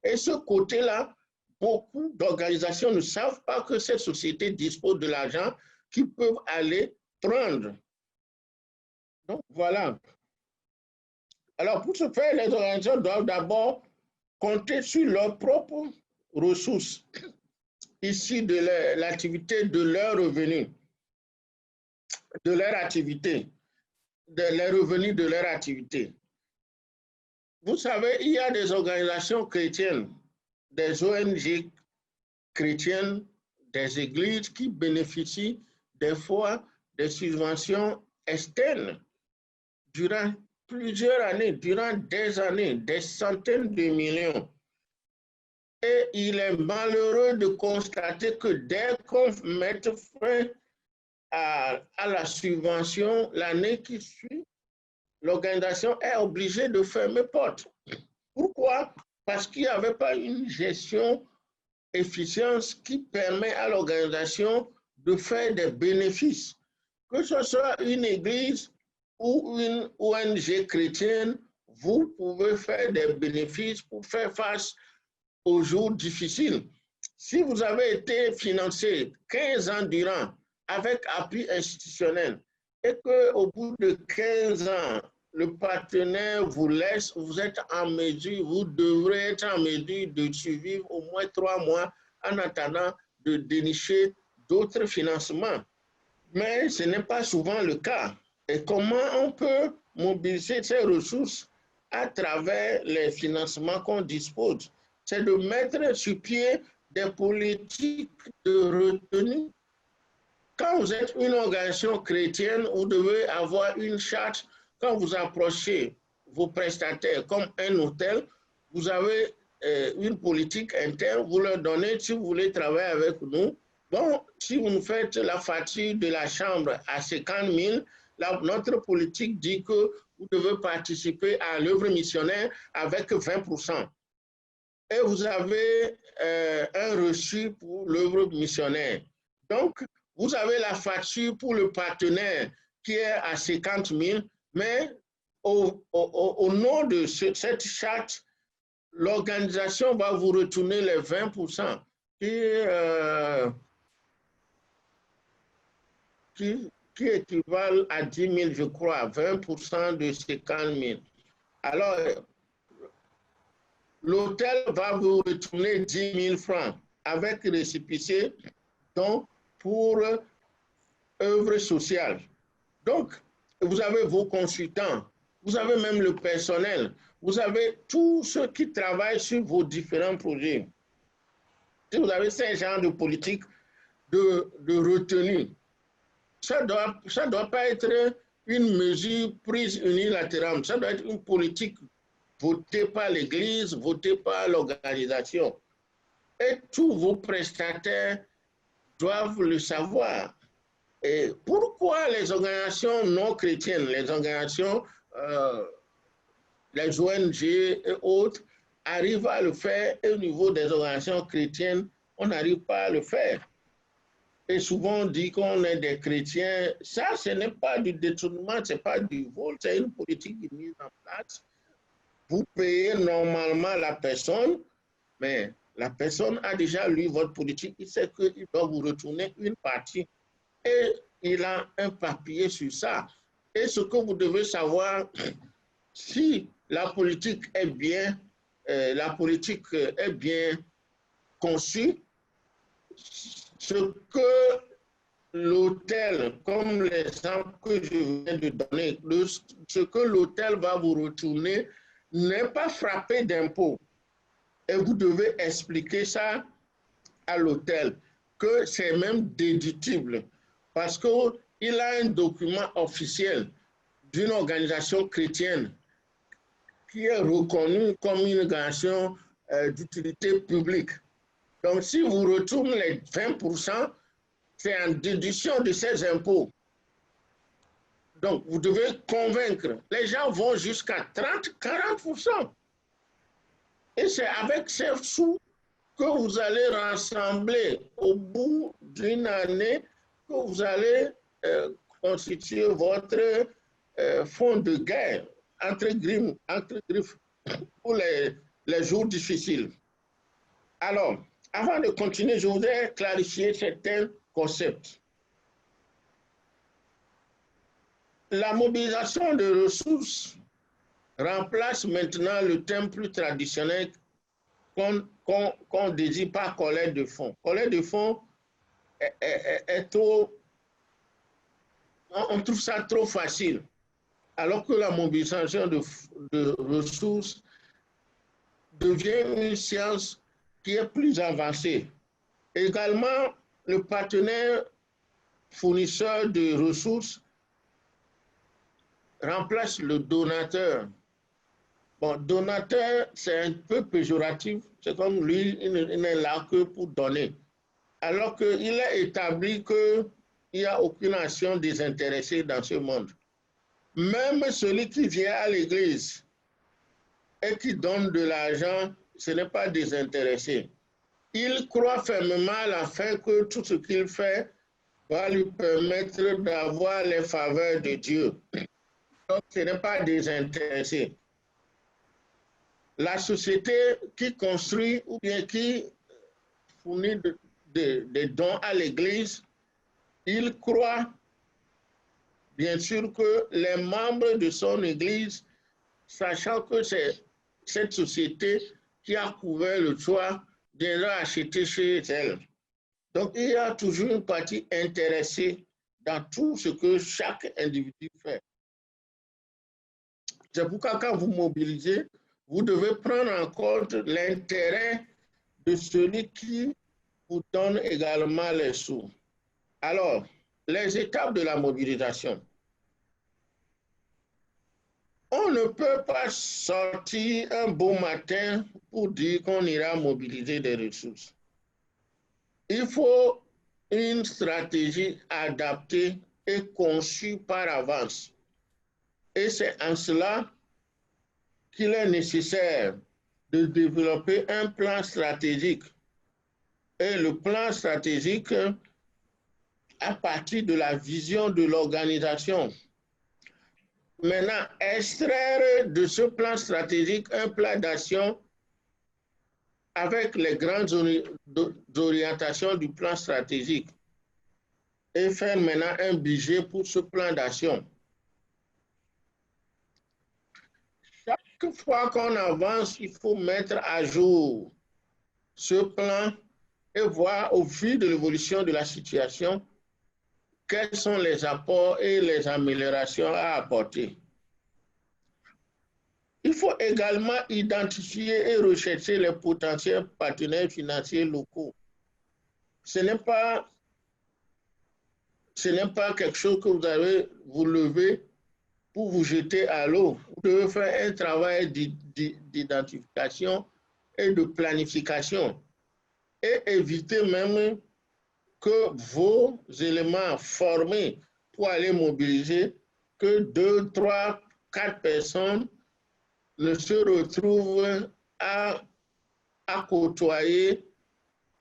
Et ce côté-là, beaucoup d'organisations ne savent pas que ces sociétés disposent de l'argent qu'ils peuvent aller prendre. Donc, voilà. Alors, pour ce faire, les organisations doivent d'abord compter sur leurs propres ressources, issues de l'activité, de leurs revenus, de leur activité, les revenus de leur activité. Vous savez, il y a des organisations chrétiennes, des ONG chrétiennes, des églises qui bénéficient des fois des subventions externes durant plusieurs années, durant des années, des centaines de millions. Et il est malheureux de constater que dès qu'on met fin à la subvention, l'année qui suit, l'organisation est obligée de fermer porte. Pourquoi? Parce qu'il n'y avait pas une gestion efficiente qui permet à l'organisation de faire des bénéfices. Que ce soit une église ou une ONG chrétienne, vous pouvez faire des bénéfices pour faire face aux jours difficiles. Si vous avez été financé 15 ans durant avec appui institutionnel et qu'au bout de 15 ans, le partenaire vous laisse, vous êtes en mesure, vous devrez être en mesure de survivre au moins 3 mois en attendant de dénicher d'autres financements. Mais ce n'est pas souvent le cas. Et comment on peut mobiliser ces ressources à travers les financements qu'on dispose? C'est de mettre sur pied des politiques de retenue. Quand vous êtes une organisation chrétienne, vous devez avoir une charte. Quand vous approchez vos prestataires comme un hôtel, vous avez une politique interne, vous leur donnez, si vous voulez travailler avec nous, bon, si vous nous faites la facture de la chambre à 50 000, notre politique dit que vous devez participer à l'œuvre missionnaire avec 20%. Et vous avez un reçu pour l'œuvre missionnaire. Donc, vous avez la facture pour le partenaire qui est à 50 000, mais au nom de cette charte, l'organisation va vous retourner les 20% qui équivalent à 10 000, je crois, 20% de 50 000. Alors, l'hôtel va vous retourner 10 000 francs avec récépissé donc pour œuvre sociale. Donc, vous avez vos consultants, vous avez même le personnel, vous avez tous ceux qui travaillent sur vos différents projets. Si vous avez ce genre de politique de retenue, ça doit pas être une mesure prise unilatéralement, ça doit être une politique voté par l'Église, voté par l'organisation. Et tous vos prestataires doivent le savoir. Et pourquoi les organisations non chrétiennes, les organisations, les ONG et autres, arrivent à le faire et au niveau des organisations chrétiennes, on n'arrive pas à le faire? Et souvent on dit qu'on est des chrétiens. Ça, ce n'est pas du détournement, ce n'est pas du vol, c'est une politique qui est mise en place. Vous payez normalement la personne, mais la personne a déjà lu votre politique, il sait qu'il doit vous retourner une partie et il a un papier sur ça. Et ce que vous devez savoir, si la politique est bien conçue, ce que l'hôtel, comme l'exemple que je viens de donner, ce que l'hôtel va vous retourner n'est pas frappé d'impôt. Et vous devez expliquer ça à l'hôtel, que c'est même déductible, parce qu'il a un document officiel d'une organisation chrétienne qui est reconnue comme une organisation d'utilité publique. Donc, si vous retournez les 20%, c'est en déduction de ces impôts. Donc, vous devez convaincre. Les gens vont jusqu'à 30-40%. Et c'est avec ces sous que vous allez rassembler au bout d'une année, que vous allez constituer votre fonds de guerre, entre griffes, pour les jours difficiles. Alors, avant de continuer, je voudrais clarifier certains concepts. La mobilisation de ressources remplace maintenant le terme plus traditionnel qu'on désigne par collecte de fonds. Collecte de fonds est trop... On trouve ça trop facile, alors que la mobilisation de ressources devient une science qui est plus avancée. Également, le partenaire fournisseur de ressources remplace le donateur. Bon, donateur, c'est un peu péjoratif, c'est comme lui, il n'est là que pour donner. Alors qu'il est établi qu'il n'y a aucune action désintéressée dans ce monde. Même celui qui vient à l'église et qui donne de l'argent, ce n'est pas désintéressé. Il croit fermement à la fin que tout ce qu'il fait va lui permettre d'avoir les faveurs de Dieu. Donc, ce n'est pas désintéressé. La société qui construit ou bien qui fournit des dons à l'Église, il croit bien sûr que les membres de son Église, sachant que c'est cette société qui a couvert le toit, viendra acheter chez elle. Donc, il y a toujours une partie intéressée dans tout ce que chaque individu fait. C'est pourquoi quand vous mobilisez, vous devez prendre en compte l'intérêt de celui qui vous donne également les sous. Alors, les étapes de la mobilisation. On ne peut pas sortir un beau matin pour dire qu'on ira mobiliser des ressources. Il faut une stratégie adaptée et conçue par avance. Et c'est en cela qu'il est nécessaire de développer un plan stratégique. Et le plan stratégique, à partir de la vision de l'organisation. Maintenant, extraire de ce plan stratégique un plan d'action avec les grandes orientations du plan stratégique et faire maintenant un budget pour ce plan d'action. Chaque fois qu'on avance, il faut mettre à jour ce plan et voir au vu de l'évolution de la situation quels sont les apports et les améliorations à apporter. Il faut également identifier et rechercher les potentiels partenaires financiers locaux. Ce n'est pas quelque chose que vous allez vous lever pour vous jeter à l'eau. Vous devez faire un travail d'identification et de planification et éviter même que vos éléments formés pour aller mobiliser, que 2, 3, 4 personnes ne se retrouvent à côtoyer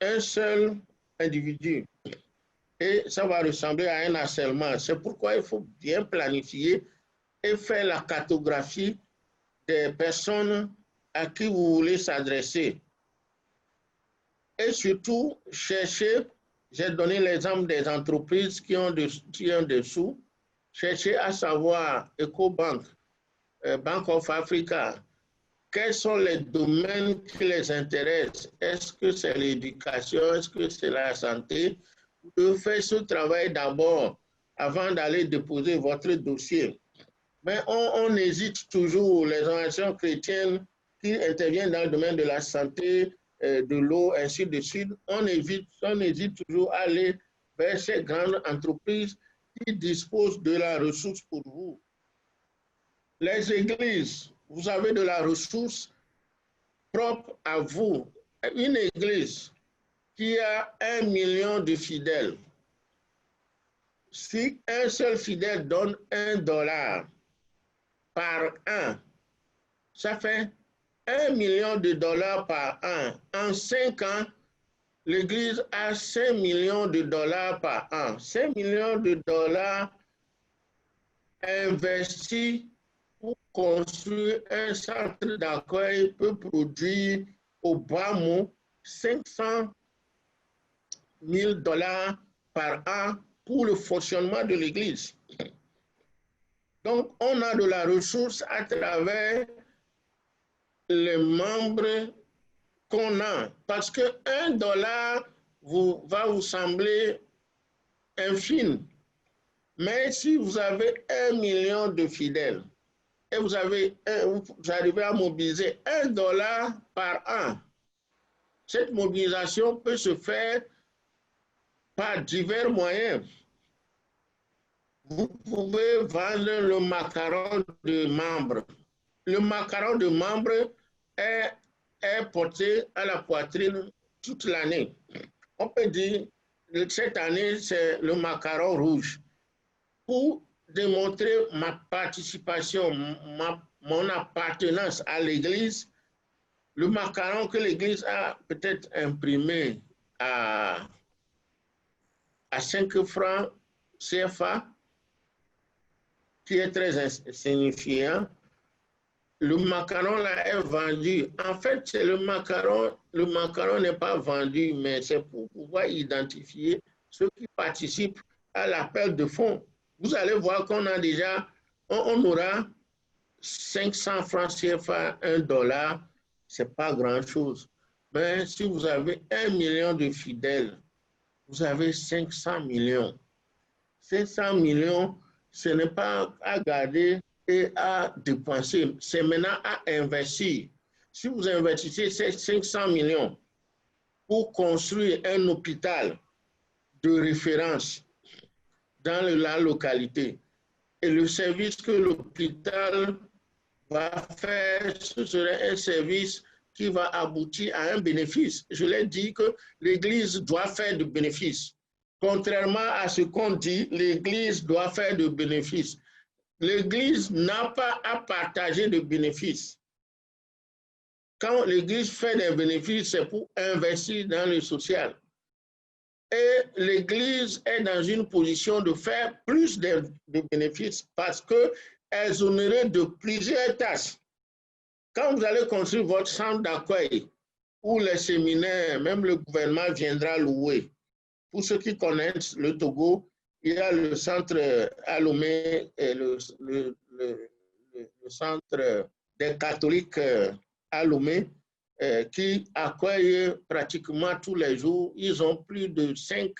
un seul individu. Et ça va ressembler à un harcèlement. C'est pourquoi il faut bien planifier et faire la cartographie des personnes à qui vous voulez s'adresser. Et surtout, chercher, j'ai donné l'exemple des entreprises qui ont des sous, chercher à savoir, EcoBank, Bank of Africa, quels sont les domaines qui les intéressent? Est-ce que c'est l'éducation? Est-ce que c'est la santé? Vous devez faire ce travail d'abord avant d'aller déposer votre dossier. Mais on hésite toujours, les organisations chrétiennes qui interviennent dans le domaine de la santé, de l'eau, ainsi de suite, on hésite toujours à aller vers ces grandes entreprises qui disposent de la ressource pour vous. Les églises, vous avez de la ressource propre à vous. Une église qui a 1 million de fidèles, si un seul fidèle donne $1 par an, ça fait $1 million par an. En 5 ans, l'Église a $5 millions par an. $5 millions investis pour construire un centre d'accueil peut produire au bas mot $500 000 par an pour le fonctionnement de l'Église. Donc, on a de la ressource à travers les membres qu'on a. Parce que $1 va vous sembler infime. Mais si vous avez 1 million de fidèles et vous arrivez à mobiliser $1 par an, cette mobilisation peut se faire par divers moyens. Vous pouvez vendre le macaron de membre. Le macaron de membre est porté à la poitrine toute l'année. On peut dire que cette année, c'est le macaron rouge. Pour démontrer ma participation, mon appartenance à l'Église, le macaron que l'Église a peut-être imprimé à 5 francs CFA, qui est très insignifiant, le macaron là est vendu. En fait, c'est le macaron n'est pas vendu, mais c'est pour pouvoir identifier ceux qui participent à l'appel de fonds. Vous allez voir qu'on a déjà, on aura 500 francs CFA, $1, c'est pas grand-chose. Mais si vous avez 1 million de fidèles, vous avez 500 millions. 500 millions, ce n'est pas à garder et à dépenser, c'est maintenant à investir. Si vous investissez ces 500 millions pour construire un hôpital de référence dans la localité, et le service que l'hôpital va faire, ce serait un service qui va aboutir à un bénéfice. Je l'ai dit que l'Église doit faire du bénéfice. Contrairement à ce qu'on dit, l'Église doit faire du bénéfice. L'Église n'a pas à partager de bénéfices. Quand l'Église fait des bénéfices, c'est pour investir dans le social. Et l'Église est dans une position de faire plus de bénéfices parce qu'elle est honorée de plusieurs tâches. Quand vous allez construire votre centre d'accueil ou les séminaires, même le gouvernement viendra louer. Pour ceux qui connaissent le Togo, il y a le centre à Lomé et le centre des catholiques à Lomé qui accueillent pratiquement tous les jours. Ils ont plus de 5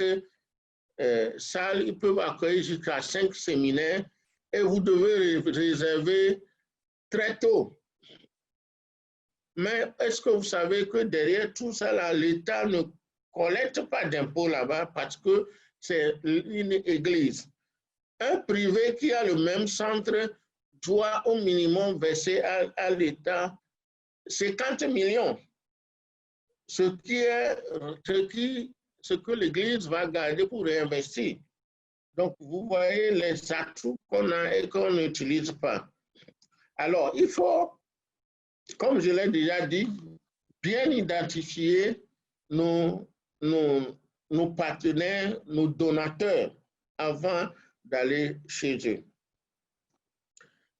salles, ils peuvent accueillir jusqu'à 5 séminaires et vous devez réserver très tôt. Mais est-ce que vous savez que derrière tout ça, l'État ne collecte pas d'impôts là-bas parce que c'est une église. Un privé qui a le même centre doit au minimum verser à l'État 50 millions, ce que l'Église va garder pour réinvestir. Donc, vous voyez les atouts qu'on a et qu'on n'utilise pas. Alors, il faut, comme je l'ai déjà dit, bien identifier nos partenaires, nos donateurs, avant d'aller chez eux.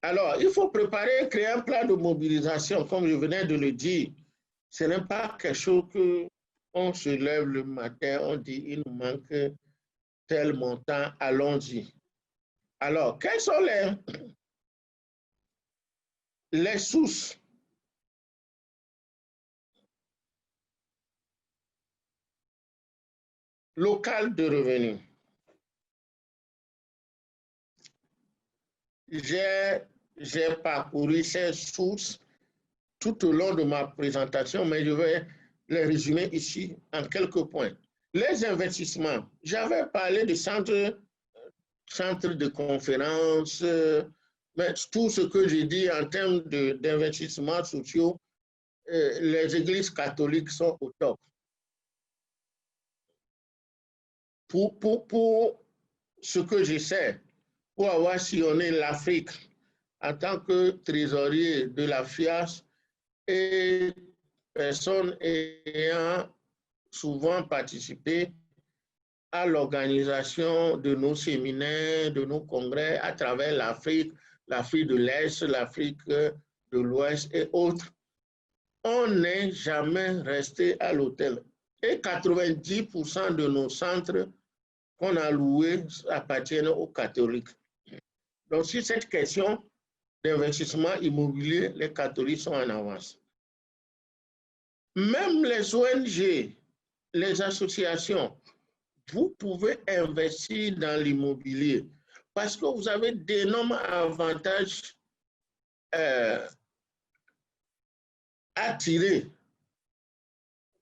Alors, il faut préparer et créer un plan de mobilisation, comme je venais de le dire. Ce n'est pas quelque chose qu'on se lève le matin, on dit il nous manque tel montant, allons-y. Alors, quelles sont les sources locales de revenus? J'ai parcouru ces sources tout au long de ma présentation, mais je vais les résumer ici en quelques points. Les investissements, j'avais parlé de centres de conférences, mais tout ce que j'ai dit en termes d'investissements sociaux, les églises catholiques sont au top. Pour ce que je sais, pour avoir sillonné l'Afrique en tant que trésorier de la FIAS et personne ayant souvent participé à l'organisation de nos séminaires, de nos congrès à travers l'Afrique, l'Afrique de l'Est, l'Afrique de l'Ouest et autres, on n'est jamais resté à l'hôtel. Et 90% de nos centres qu'on a loués appartiennent aux catholiques. Donc, sur cette question d'investissement immobilier, les catholiques sont en avance. Même les ONG, les associations, vous pouvez investir dans l'immobilier parce que vous avez d'énormes avantages à tirer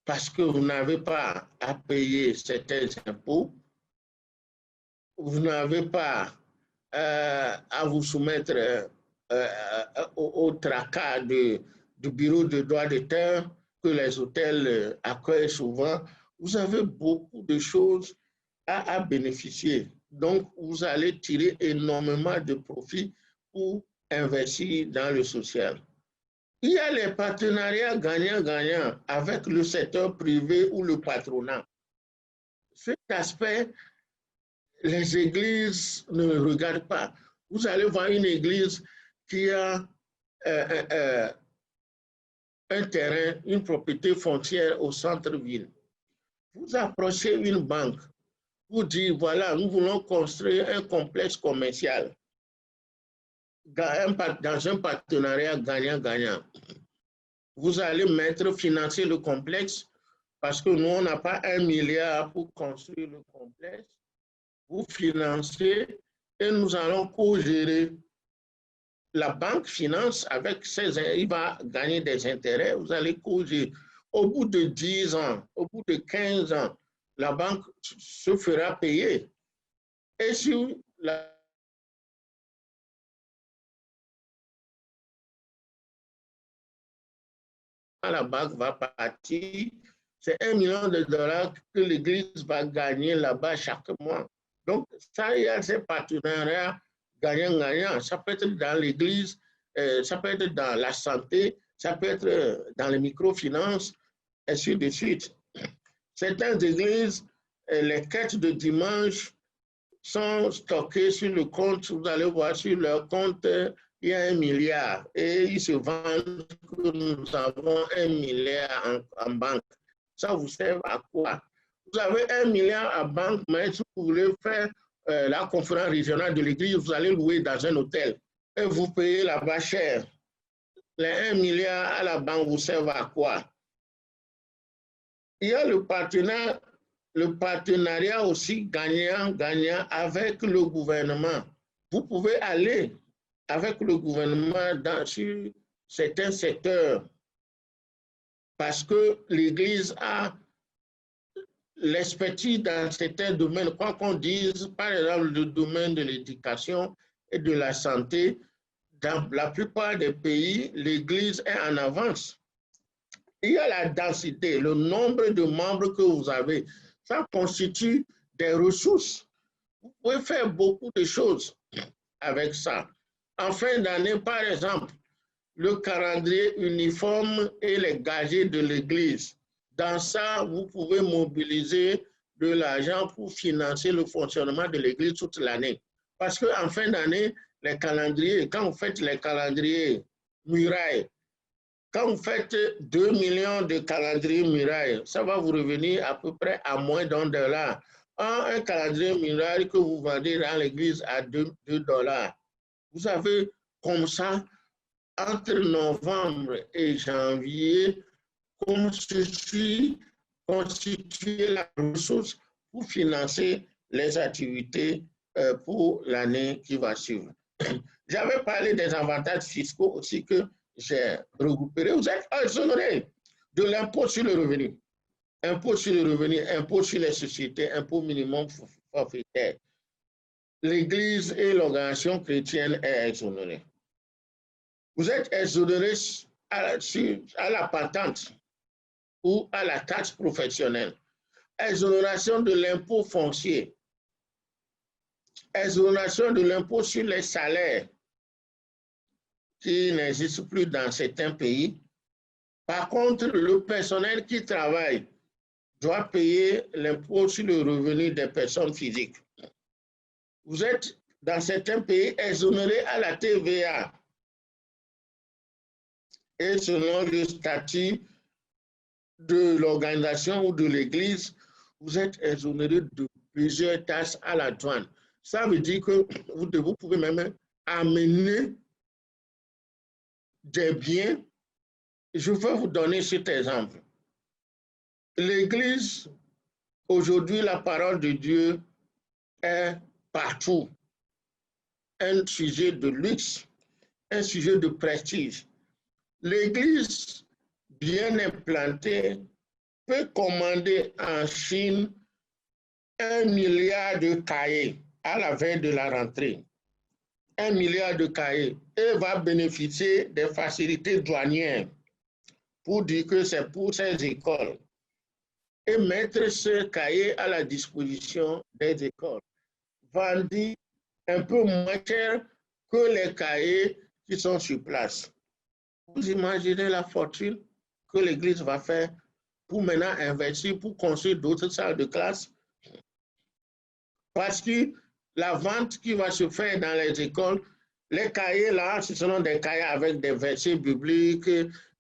parce que vous n'avez pas à payer certains impôts, vous n'avez pas à vous soumettre au tracas du bureau de droit de terre que les hôtels accueillent souvent. Vous avez beaucoup de choses à bénéficier. Donc, vous allez tirer énormément de profits pour investir dans le social. Il y a les partenariats gagnant-gagnant avec le secteur privé ou le patronat. Cet aspect, les églises ne le regardent pas. Vous allez voir une église qui a un terrain, une propriété foncière au centre-ville. Vous approchez une banque, vous dites, voilà, nous voulons construire un complexe commercial dans un partenariat gagnant-gagnant. Vous allez financer le complexe parce que nous, on n'a pas 1 milliard pour construire le complexe. Vous financez et nous allons co-gérer. La banque finance avec il va gagner des intérêts, vous allez co-gérer. Au bout de 10 ans, au bout de 15 ans, la banque se fera payer. Et si la banque va partir, c'est $1 million que l'Église va gagner là-bas chaque mois. Donc, ça, il y a ces partenariats gagnant-gagnant. Ça peut être dans l'Église, ça peut être dans la santé, ça peut être dans les microfinances, et ainsi de suite. Certaines églises, les quêtes de dimanche sont stockées sur le compte. Vous allez voir sur leur compte, il y a 1 milliard. Et ils se vendent que nous avons 1 milliard en banque. Ça vous sert à quoi? Vous avez 1 milliard en banque, mais si vous voulez faire la conférence régionale de l'église, vous allez louer dans un hôtel et vous payez là-bas cher. Les 1 milliard à la banque vous servent à quoi? Il y a le partenariat aussi gagnant-gagnant avec le gouvernement. Vous pouvez aller avec le gouvernement sur certains secteurs parce que l'Église a l'expertise dans certains domaines, quoi qu'on dise, par exemple le domaine de l'éducation et de la santé. Dans la plupart des pays, l'Église est en avance il y a la densité, le nombre de membres que vous avez. Ça constitue des ressources. Vous pouvez faire beaucoup de choses avec ça. En fin d'année, par exemple, le calendrier uniforme et les gages de l'Église. Dans ça, vous pouvez mobiliser de l'argent pour financer le fonctionnement de l'Église toute l'année. Parce qu'en fin d'année, les calendriers, quand vous faites les calendriers murailles, quand vous faites 2 millions de calendriers murailles, ça va vous revenir à peu près à moins d'$1. Un calendrier muraille que vous vendez dans l'église à $2, vous avez comme ça, entre novembre et janvier, constitué la ressource pour financer les activités pour l'année qui va suivre. J'avais parlé des avantages fiscaux aussi que j'ai regroupés. Vous êtes exonéré de l'impôt sur le revenu. Impôt sur le revenu, impôt sur les sociétés, impôt minimum forfaitaire. L'Église et l'organisation chrétienne est exonérée. Vous êtes exonéré à la patente ou à la taxe professionnelle. Exonération de l'impôt foncier. Exonération de l'impôt sur les salaires qui n'existe plus dans certains pays. Par contre, le personnel qui travaille doit payer l'impôt sur le revenu des personnes physiques. Vous êtes, dans certains pays, exonéré à la TVA. Et selon le statut de l'organisation ou de l'Église, vous êtes exonéré de plusieurs taxes à la douane. Ça veut dire que vous pouvez même amener des biens. Je vais vous donner cet exemple. L'Église, aujourd'hui, la parole de Dieu est partout. Un sujet de luxe, un sujet de prestige. L'Église bien implantée peut commander en Chine 1 milliard de cahiers à la veille de la rentrée. 1 milliard de cahiers et va bénéficier des facilités douanières pour dire que c'est pour ces écoles et mettre ce cahier à la disposition des écoles, vendu un peu moins cher que les cahiers qui sont sur place. Vous imaginez la fortune que l'Église va faire pour maintenant investir, pour construire d'autres salles de classe. Parce que la vente qui va se faire dans les écoles, les cahiers là, ce seront des cahiers avec des versets bibliques,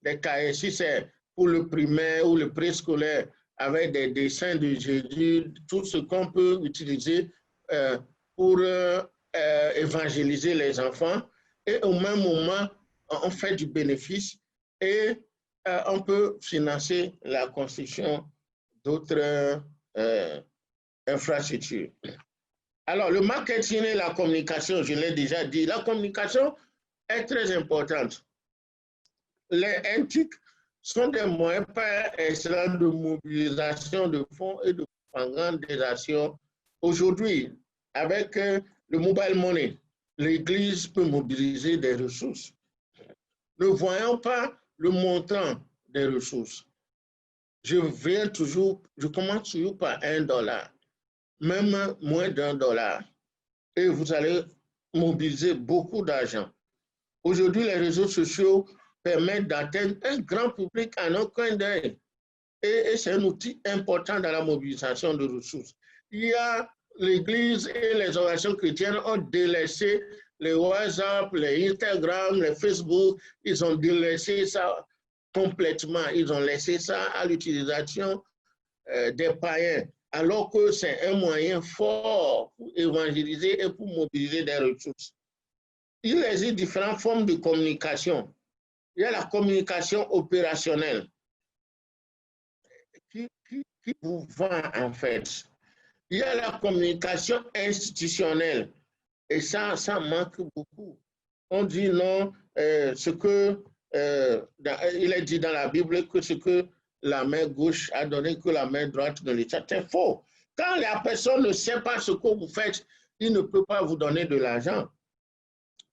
des cahiers, si c'est pour le primaire ou le préscolaire, avec des dessins de Jésus, tout ce qu'on peut utiliser pour évangéliser les enfants. Et au même moment, on fait du bénéfice et on peut financer la construction d'autres infrastructures. Alors, le marketing et la communication, je l'ai déjà dit, la communication est très importante. Les NTIC sont des moyens par excellence de mobilisation de fonds et de propagande des actions. Aujourd'hui, avec le mobile money, l'Église peut mobiliser des ressources. Ne voyons pas le montant des ressources. Je commence toujours par $1, même moins d'$1, et vous allez mobiliser beaucoup d'argent. Aujourd'hui, les réseaux sociaux permettent d'atteindre un grand public en un coin d'œil, et c'est un outil important dans la mobilisation de ressources. Il y a l'Église et les organisations chrétiennes ont délaissé les WhatsApp, les Instagram, les Facebook, ils ont délaissé ça complètement. Ils ont laissé ça à l'utilisation des païens, alors que c'est un moyen fort pour évangéliser et pour mobiliser des ressources. Il existe différentes formes de communication. Il y a la communication opérationnelle qui vous vend en fait. Il y a la communication institutionnelle et ça manque beaucoup. On dit non, il est dit dans la Bible que ce que la main gauche a donné, que la main droite ne l'échappe. C'est faux. Quand la personne ne sait pas ce que vous faites, il ne peut pas vous donner de l'argent.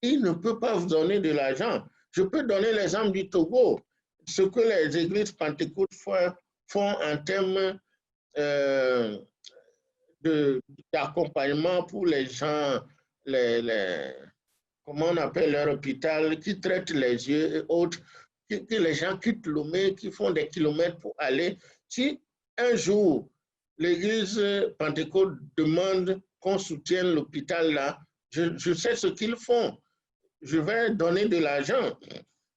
Il ne peut pas vous donner de l'argent. Je peux donner l'exemple du Togo. ce que les églises pentecôtes font en termes d'accompagnement pour les gens, comment on appelle leur hôpital, qui traitent les yeux et autres, que les gens quittent Lomé, qui font des kilomètres pour aller. Si un jour, l'église pentecôte demande qu'on soutienne l'hôpital là, je sais ce qu'ils font. Je vais donner de l'argent.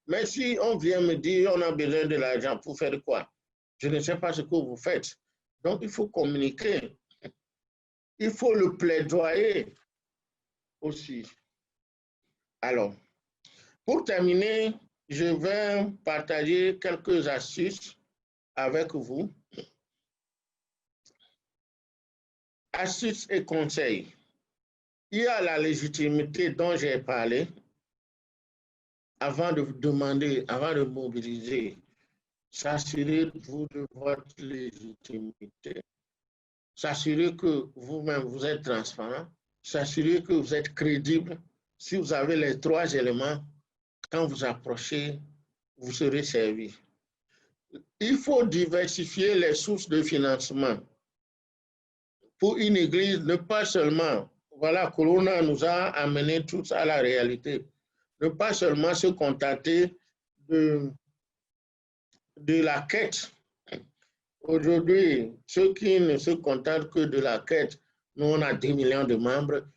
Mais si on vient me dire on a besoin de l'argent pour faire quoi? Je ne sais pas ce que vous faites. Donc, il faut communiquer. Il faut le plaidoyer aussi. Alors, pour terminer, je vais partager quelques astuces avec vous. Astuces et conseils. Il y a la légitimité dont j'ai parlé. Avant de demander, avant de mobiliser, s'assurez-vous de votre légitimité. S'assurez que vous-même, vous êtes transparent. S'assurez que vous êtes crédible. Si vous avez les 3 éléments, quand vous approchez, vous serez servi. Il faut diversifier les sources de financement. Pour une église, ne pas seulement, voilà, Corona nous a amené tous à la réalité. Ne pas seulement se contenter de la quête. Aujourd'hui, ceux qui ne se contentent que de la quête, nous on a 10 millions de membres,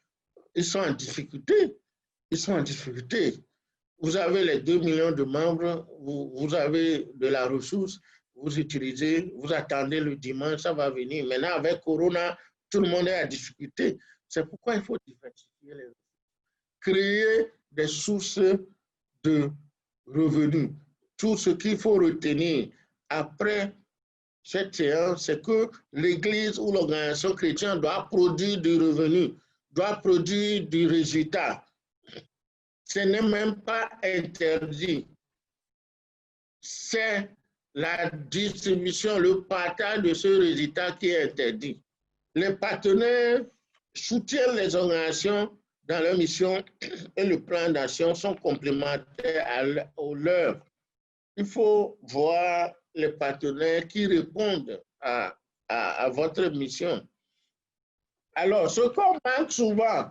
ils sont en difficulté. Ils sont en difficulté. Vous avez les 2 millions de membres, vous avez de la ressource, vous utilisez, vous attendez le dimanche, ça va venir. Maintenant, avec Corona, tout le monde est en difficulté. C'est pourquoi il faut diversifier les ressources. Créer des sources de revenus. Tout ce qu'il faut retenir après cette séance, c'est que l'Église ou l'organisation chrétienne doit produire du revenu, doit produire du résultat. Ce n'est même pas interdit. C'est la distribution, le partage de ce résultat qui est interdit. Les partenaires soutiennent les organisations dans leur mission et le plan d'action sont complémentaires aux leurs. Il faut voir les partenaires qui répondent à votre mission. Alors, ce qu'on manque souvent,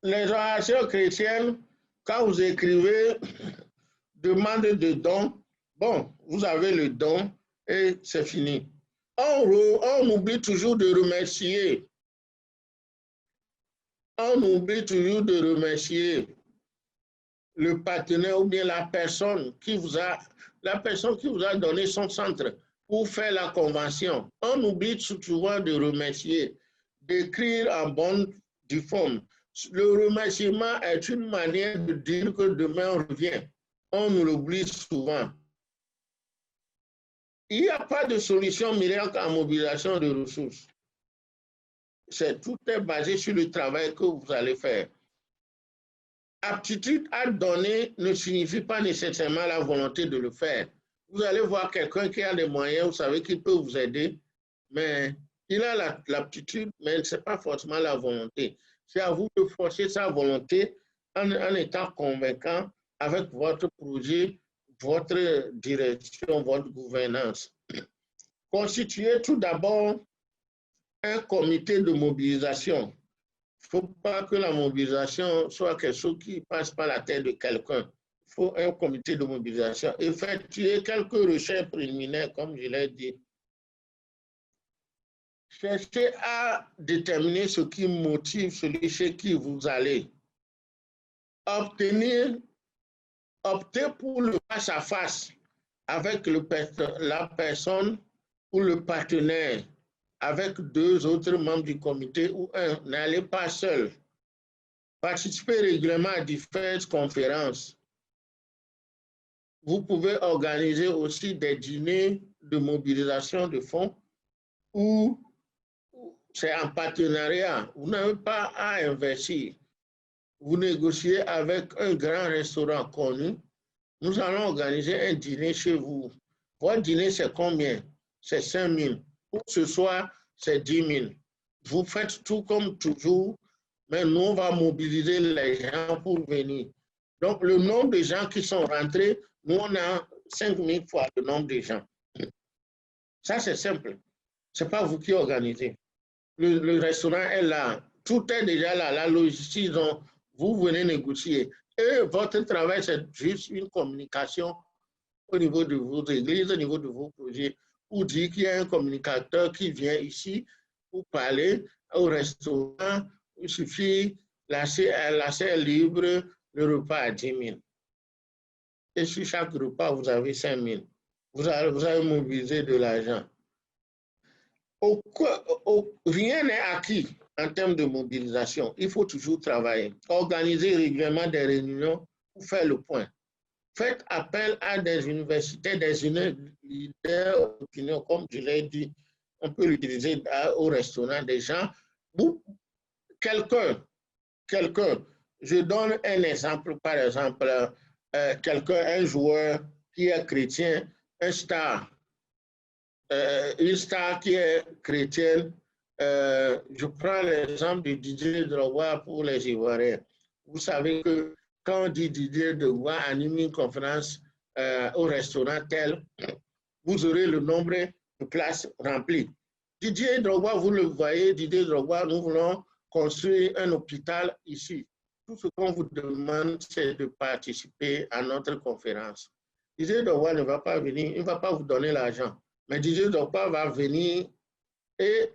les organisations chrétiennes, quand vous écrivez demande de dons, bon, vous avez le don et c'est fini. On oublie toujours de remercier. On oublie toujours de remercier le partenaire ou bien la personne qui vous a donné son centre pour faire la convention. On oublie souvent de remercier, d'écrire en bonne due forme. Le remerciement est une manière de dire que demain on revient. On nous l'oublie souvent. Il n'y a pas de solution miracle en mobilisation de ressources. Tout est basé sur le travail que vous allez faire. Aptitude à donner ne signifie pas nécessairement la volonté de le faire. Vous allez voir quelqu'un qui a des moyens, vous savez qu'il peut vous aider, mais il a l'aptitude, mais ce n'est pas forcément la volonté. C'est à vous de forcer sa volonté en étant convaincant avec votre projet, votre direction, votre gouvernance. Constituez tout d'abord un comité de mobilisation. Il ne faut pas que la mobilisation soit quelque chose qui passe par la tête de quelqu'un. Il faut un comité de mobilisation. Effectuer quelques recherches préliminaires, comme je l'ai dit. Cherchez à déterminer ce qui motive celui chez qui vous allez. Optez pour le face-à-face avec la personne ou le partenaire, avec 2 autres membres du comité ou un. N'allez pas seul. Participez régulièrement à différentes conférences. Vous pouvez organiser aussi des dîners de mobilisation de fonds où c'est en partenariat. Vous n'avez pas à investir. Vous négociez avec un grand restaurant connu. Nous allons organiser un dîner chez vous. Votre dîner, c'est combien? C'est 5 000. Pour ce soir, c'est 10 000. Vous faites tout comme toujours, mais nous, on va mobiliser les gens pour venir. Donc, le nombre de gens qui sont rentrés, nous, on a 5000 fois le nombre de gens. Ça, c'est simple. Ce n'est pas vous qui organisez. Le restaurant est là. Tout est déjà là. La logistique, vous venez négocier. Et votre travail, c'est juste une communication au niveau de vos églises, au niveau de vos projets, pour dire qu'il y a un communicateur qui vient ici pour parler au restaurant. Il suffit, la serre libre, le repas à 10 000. Et sur chaque repas, vous avez 5 000. Vous avez mobilisé de l'argent. Rien n'est acquis en termes de mobilisation. Il faut toujours travailler. Organiser régulièrement des réunions pour faire le point. Faites appel à des universités, des leaders d'opinion, comme je l'ai dit, on peut l'utiliser au restaurant, des gens. Quelqu'un, je donne un exemple, par exemple, un joueur qui est chrétien, une star qui est chrétienne. Je prends l'exemple de Didier Drogba pour les Ivoiriens. Vous savez que quand on dit Didier Drogba anime une conférence au restaurant tel, vous aurez le nombre de places remplies. Didier Drogba, vous le voyez, Didier Drogba, nous voulons construire un hôpital ici. Tout ce qu'on vous demande, c'est de participer à notre conférence. Didier Drogba ne va pas venir, il ne va pas vous donner l'argent. Mais Didier Drogba va venir et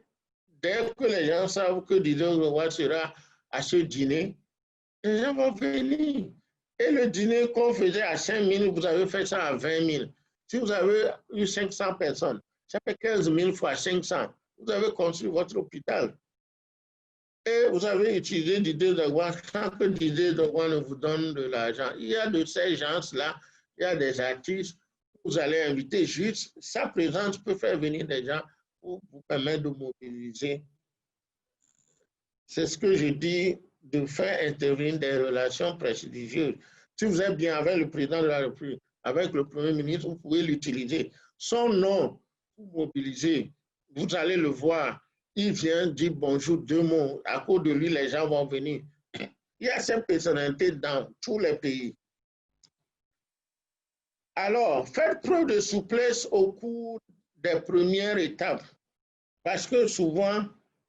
dès que les gens savent que Didier Drogba sera à ce dîner, les gens vont venir. Et le dîner qu'on faisait à 5 000, vous avez fait ça à 20 000. Si vous avez eu 500 personnes, ça fait 15 000 fois 500. Vous avez construit votre hôpital. Et vous avez utilisé Didier Drogba sans que Didier Drogba ne vous donne de l'argent. Il y a de ces gens-là, il y a des artistes, vous allez inviter juste, sa présence peut faire venir des gens pour vous permettre de mobiliser. C'est ce que je dis, de faire intervenir des relations prestigieuses. Si vous êtes bien avec le président de la République, avec le Premier ministre, vous pouvez l'utiliser. Son nom, vous mobilisez, vous allez le voir. Il vient dire bonjour, 2 mots. À cause de lui, les gens vont venir. Il y a cette personnalité dans tous les pays. Alors, faites preuve de souplesse au cours des premières étapes, parce que souvent,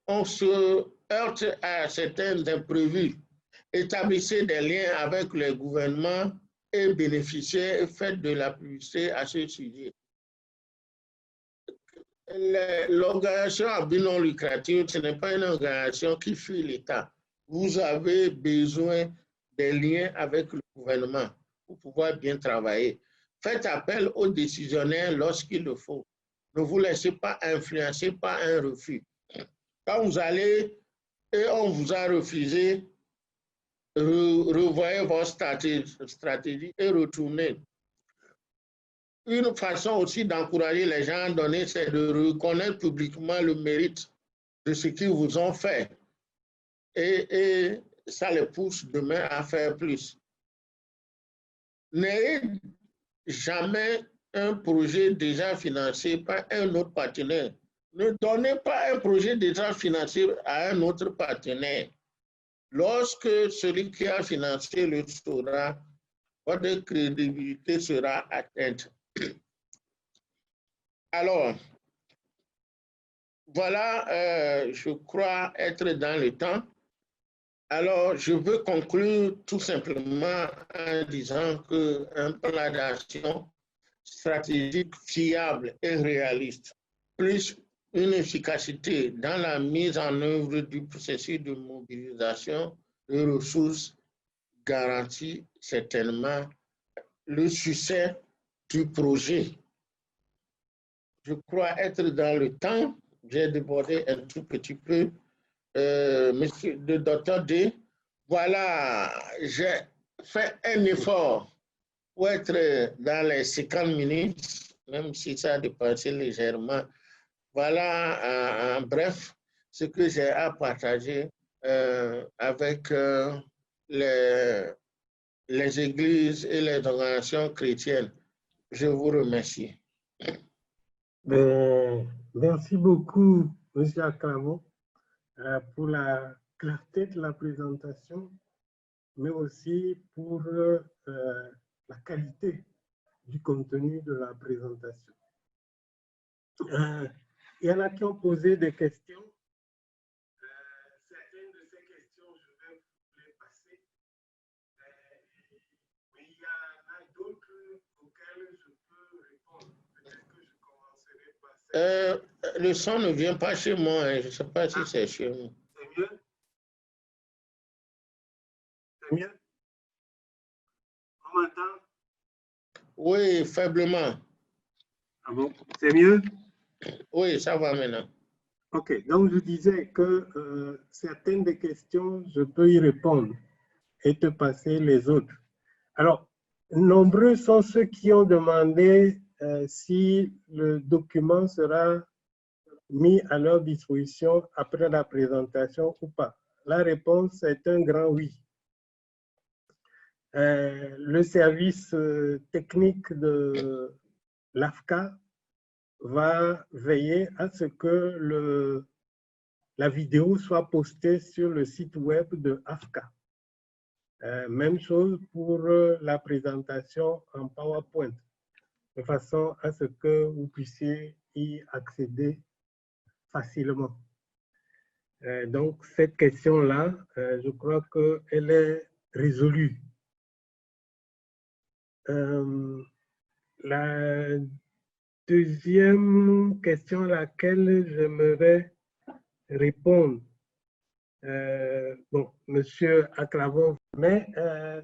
on se heurte à certains imprévus. Établissez des liens avec les gouvernements et bénéficiaires et faites de la publicité à ce sujet. L'organisation à but non lucratif, ce n'est pas une organisation qui fuit l'État. Vous avez besoin des liens avec le gouvernement pour pouvoir bien travailler. Faites appel aux décisionnaires lorsqu'il le faut. Ne vous laissez pas influencer par un refus. Quand vous allez et on vous a refusé, revoyez votre stratégie et retournez. Une façon aussi d'encourager les gens à donner, c'est de reconnaître publiquement le mérite de ce qu'ils vous ont fait. Et ça les pousse demain à faire plus. N'ayez jamais un projet déjà financé par un autre partenaire. Ne donnez pas un projet déjà financé à un autre partenaire. Lorsque celui qui a financé le saura, votre crédibilité sera atteinte. Alors, voilà, je crois être dans le temps. Alors, je veux conclure tout simplement en disant qu'un plan d'action stratégique fiable et réaliste, plus une efficacité dans la mise en œuvre du processus de mobilisation de ressources garantit certainement le succès du projet. Je crois être dans le temps, j'ai débordé un tout petit peu. Monsieur le docteur D, voilà, j'ai fait un effort pour être dans les 50 minutes, même si ça a dépassé légèrement. Voilà, en bref, ce que j'ai à partager avec les églises et les organisations chrétiennes. Je vous remercie. Merci beaucoup, M. Acclamo, pour la clarté de la présentation, mais aussi pour la qualité du contenu de la présentation. Il y en a qui ont posé des questions. Certaines de ces questions, je vais vous les passer. Mais il y en a d'autres auxquelles je peux répondre. Peut-être que je commencerai par ça. Le son ne vient pas chez moi. Hein. Je ne sais pas si c'est chez vous. C'est mieux? C'est mieux? On m'entend? Oui, faiblement. Ah bon? C'est mieux? Oui, ça va maintenant. Ok, donc je disais que certaines des questions, je peux y répondre et te passer les autres. Alors, nombreux sont ceux qui ont demandé si le document sera mis à leur disposition après la présentation ou pas. La réponse est un grand oui. Le service technique de l'AFCA va veiller à ce que la vidéo soit postée sur le site web de AFCA. Même chose pour la présentation en PowerPoint, de façon à ce que vous puissiez y accéder facilement. Donc, cette question-là, je crois qu'elle est résolue. La deuxième question à laquelle j'aimerais répondre, bon, Monsieur Aclavon, mais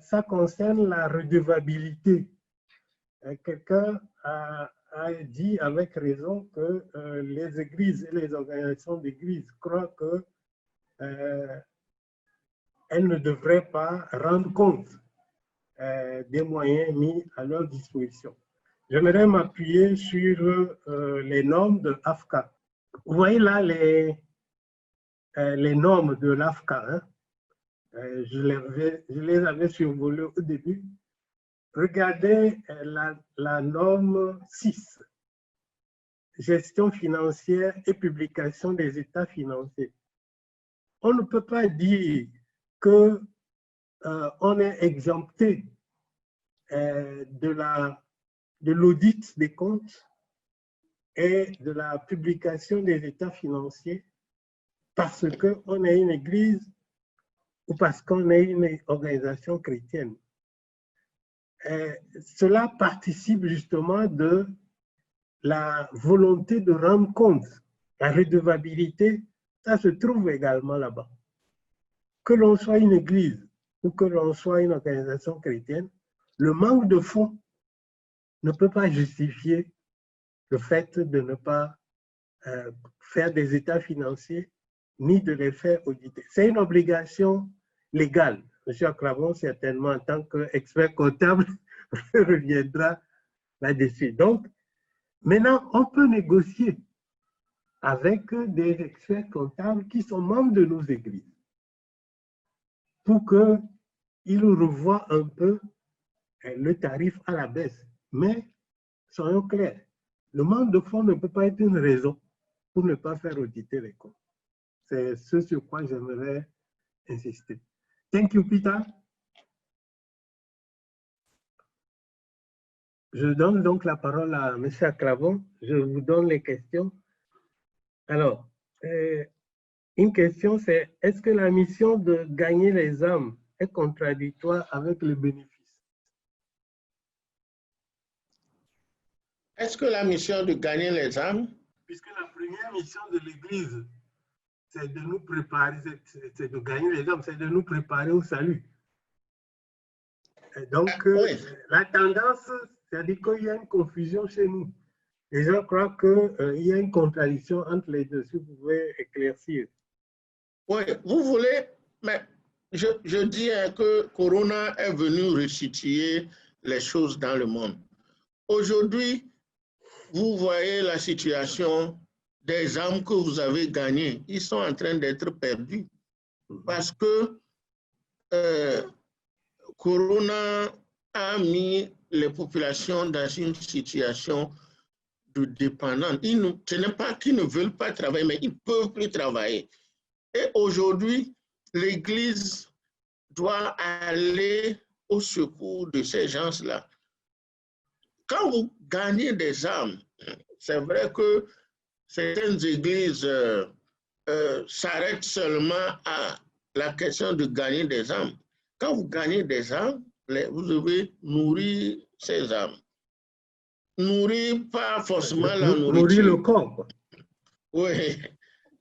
ça concerne la redevabilité. Quelqu'un a dit avec raison que les églises et les organisations d'églises croient que elles ne devraient pas rendre compte des moyens mis à leur disposition. J'aimerais m'appuyer sur les normes de l'AFCA. Vous voyez là les normes de l'AFCA. Hein? Je les avais survolées au début. Regardez la norme 6, gestion financière et publication des états financiers. On ne peut pas dire que on est exempté de l'audit des comptes et de la publication des états financiers parce qu'on est une église ou parce qu'on est une organisation chrétienne. Cela participe justement de la volonté de rendre compte. La redevabilité, ça se trouve également là-bas. Que l'on soit une église ou que l'on soit une organisation chrétienne, le manque de fonds ne peut pas justifier le fait de ne pas faire des états financiers ni de les faire auditer. C'est une obligation légale. M. Aclavon, certainement, en tant qu'expert comptable, reviendra là-dessus. Donc, maintenant, on peut négocier avec des experts comptables qui sont membres de nos églises pour qu'ils revoient un peu le tarif à la baisse. Mais, soyons clairs, le manque de fonds ne peut pas être une raison pour ne pas faire auditer les comptes. C'est ce sur quoi j'aimerais insister. Thank you, Peter. Je donne donc la parole à M. Aclavon. Je vous donne les questions. Alors, une question, c'est est-ce que la mission de gagner les âmes est contradictoire avec le bénéfice? Est-ce que la mission de gagner les âmes? Puisque la première mission de l'Église, c'est de nous préparer, c'est de gagner les âmes, c'est de nous préparer au salut. Et donc, oui. La tendance, c'est-à-dire qu'il y a une confusion chez nous. Les gens croient qu'il y a une contradiction entre les deux. Si vous pouvez éclaircir. Oui, vous voulez, mais je dis que Corona est venu resituer les choses dans le monde. Aujourd'hui, vous voyez la situation des âmes que vous avez gagnées. Ils sont en train d'être perdus parce que Corona a mis les populations dans une situation de dépendance. Ce n'est pas qu'ils ne veulent pas travailler, mais ils ne peuvent plus travailler. Et aujourd'hui, l'Église doit aller au secours de ces gens-là. quand vous gagnez des âmes, c'est vrai que certaines églises s'arrêtent seulement à la question de gagner des âmes. Quand vous gagnez des âmes, vous devez nourrir ces âmes. Nourrir pas forcément la nourriture. Nourrir le corps, quoi. Oui.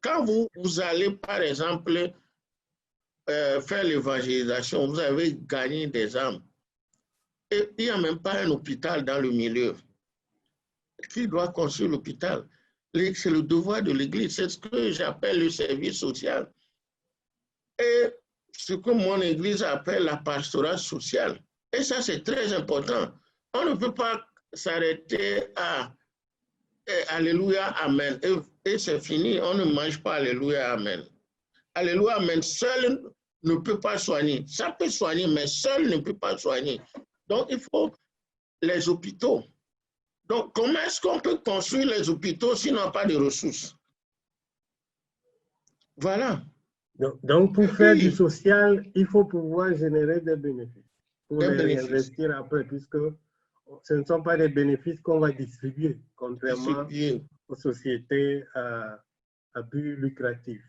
Quand vous allez, par exemple, faire l'évangélisation, vous avez gagné des âmes. Et il n'y a même pas un hôpital dans le milieu. Qui doit construire l'hôpital? C'est le devoir de l'Église. C'est ce que j'appelle le service social. Et ce que mon Église appelle la pastorale sociale. Et ça, c'est très important. On ne peut pas s'arrêter à Alléluia, Amen. Et c'est fini. On ne mange pas Alléluia, Amen. Alléluia, Amen. Seul ne peut pas soigner. Ça peut soigner, mais seul ne peut pas soigner. Donc, il faut les hôpitaux. Donc, comment est-ce qu'on peut construire les hôpitaux s'ils n'ont pas de ressources? Voilà. Donc pour faire du social, il faut pouvoir générer des bénéfices pour les réinvestir après, puisque ce ne sont pas des bénéfices qu'on va distribuer, contrairement aux sociétés à but lucratif.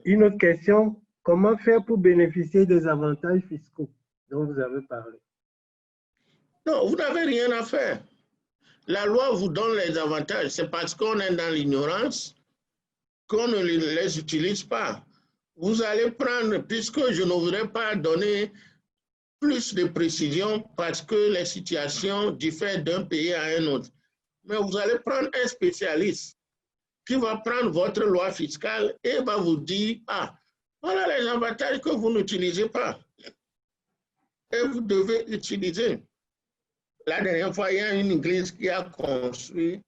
Une autre question, comment faire pour bénéficier des avantages fiscaux dont vous avez parlé? Non, vous n'avez rien à faire. La loi vous donne les avantages. C'est parce qu'on est dans l'ignorance qu'on ne les utilise pas. Vous allez prendre, puisque je ne voudrais pas donner plus de précision parce que les situations diffèrent d'un pays à un autre. Mais vous allez prendre un spécialiste qui va prendre votre loi fiscale et va vous dire, ah, voilà les avantages que vous n'utilisez pas. Et vous devez utiliser. La dernière fois, il y a une église qui a construit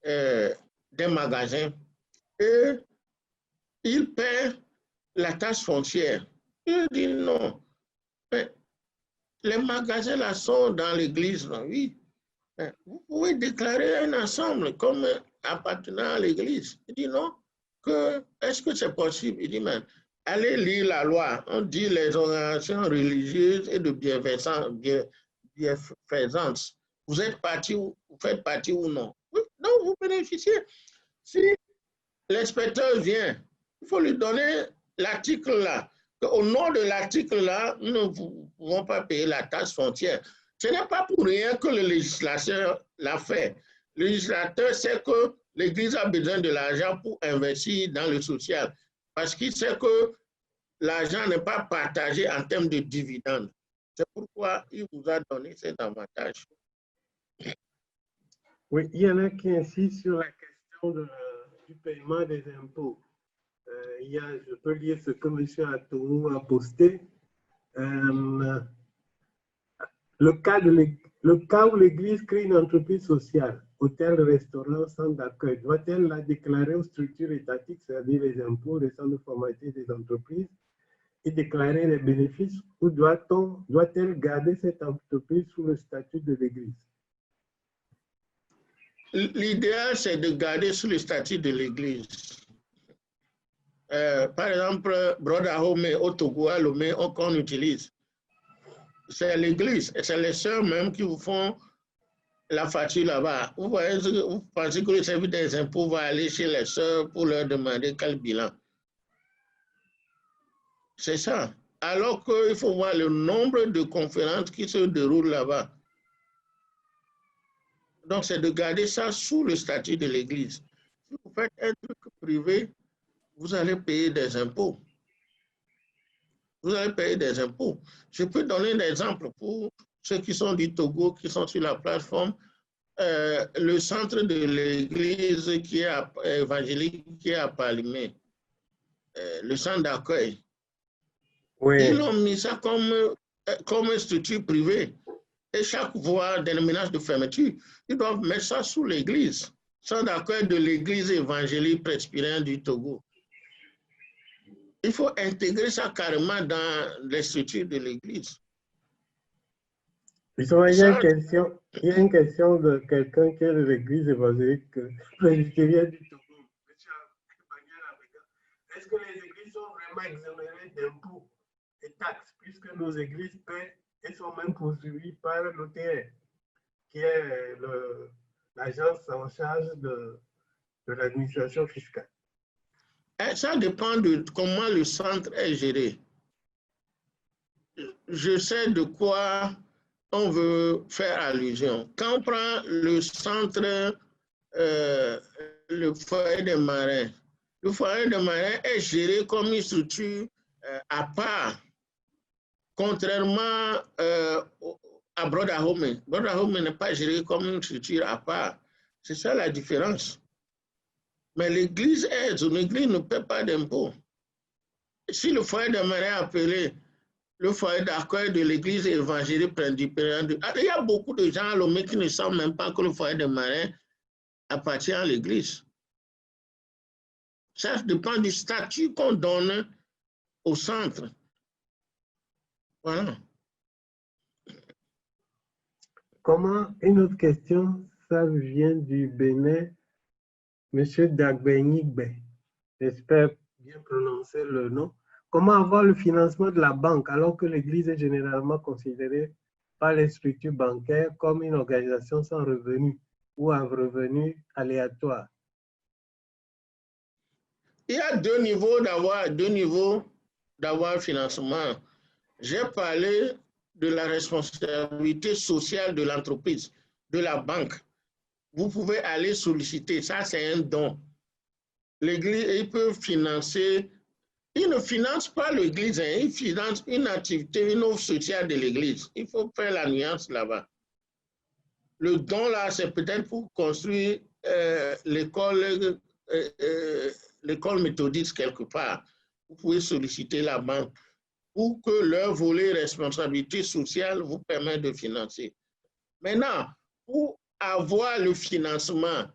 des magasins et il paie la taxe foncière. Il dit non. Mais les magasins là sont dans l'église, oui. Mais vous pouvez déclarer un ensemble comme appartenant à l'église. Il dit non. Est-ce que c'est possible? Il dit, mais allez lire la loi. On dit les organisations religieuses et de bienfaisance. Vous êtes parti, vous faites partie ou non? Oui, non, vous bénéficiez. Si l'inspecteur vient, il faut lui donner l'article là. Au nom de l'article là, nous ne pouvons pas payer la taxe foncière. Ce n'est pas pour rien que le législateur l'a fait. Le législateur sait que l'Église a besoin de l'argent pour investir dans le social, parce qu'il sait que l'argent n'est pas partagé en termes de dividendes. C'est pourquoi il vous a donné cet avantage. Oui, il y en a qui insistent sur la question du paiement des impôts. Je peux lire ce que M. Atoumou a posté. Le cas où l'Église crée une entreprise sociale, hôtel, restaurant, centre d'accueil, doit-elle la déclarer aux structures étatiques, c'est-à-dire les impôts, les centres de formalité des entreprises, et déclarer les bénéfices, ou doit-elle garder cette entreprise sous le statut de l'Église? L'idéal, c'est de garder sous le statut de l'Église. Par exemple, Brodahome au Togo, à Lomé, qu'on utilise. C'est l'Église, et c'est les sœurs même qui vous font la facture là-bas. Vous pensez que le service des impôts va aller chez les sœurs pour leur demander quel bilan? C'est ça. Alors qu'il faut voir le nombre de conférences qui se déroulent là-bas. Donc, c'est de garder ça sous le statut de l'Église. Si vous faites un truc privé, vous allez payer des impôts. Vous allez payer des impôts. Je peux donner un exemple pour ceux qui sont du Togo, qui sont sur la plateforme. Le centre de l'Église qui est évangélique, qui est à Palimé, le centre d'accueil. Oui. Ils ont mis ça comme une structure privée. Et chaque fois des menaces de fermeture, ils doivent mettre ça sous l'Église. Centre d'accueil de l'Église évangélique presbytérienne du Togo. Il faut intégrer ça carrément dans les structures de l'Église. Il y a une question de quelqu'un qui est de l'Église évangélique presbytérienne du Togo. Est-ce que les églises sont vraiment exonérées d'impôts et taxes, puisque nos églises paient et sont même poursuivies par l'OTR, qui est l'agence en charge de l'administration fiscale. Ça dépend de comment le centre est géré. Je sais de quoi on veut faire allusion. Quand on prend le centre, le foyer des marins, le foyer des marins est géré comme une structure à part, contrairement à Brotherhome. Brotherhome n'est pas géré comme une structure à part. C'est ça la différence. Mais l'Église aide, l'Église ne paie pas d'impôts. Si le foyer des marins est appelé le foyer d'accueil de l'Église évangélique presbytérienne, il y a beaucoup de gens à Lomé qui ne savent même pas que le foyer des marins appartient à l'Église. Ça dépend du statut qu'on donne au centre. Voilà. Comment, une autre question, ça vient du Bénin, M. Dagbenigbe, j'espère bien prononcer le nom. Comment avoir le financement de la banque alors que l'Église est généralement considérée par les structures bancaires comme une organisation sans revenu ou à revenu aléatoire? Il y a deux niveaux d'avoir financement. J'ai parlé de la responsabilité sociale de l'entreprise, de la banque. Vous pouvez aller solliciter, ça c'est un don. L'Église, il peut financer, il ne finance pas l'Église, hein, il finance une activité, une offre sociale de l'Église. Il faut faire la nuance là-bas. Le don là, c'est peut-être pour construire l'école méthodiste quelque part. Vous pouvez solliciter la banque pour que leur volet responsabilité sociale vous permette de financer. Maintenant, pour avoir le financement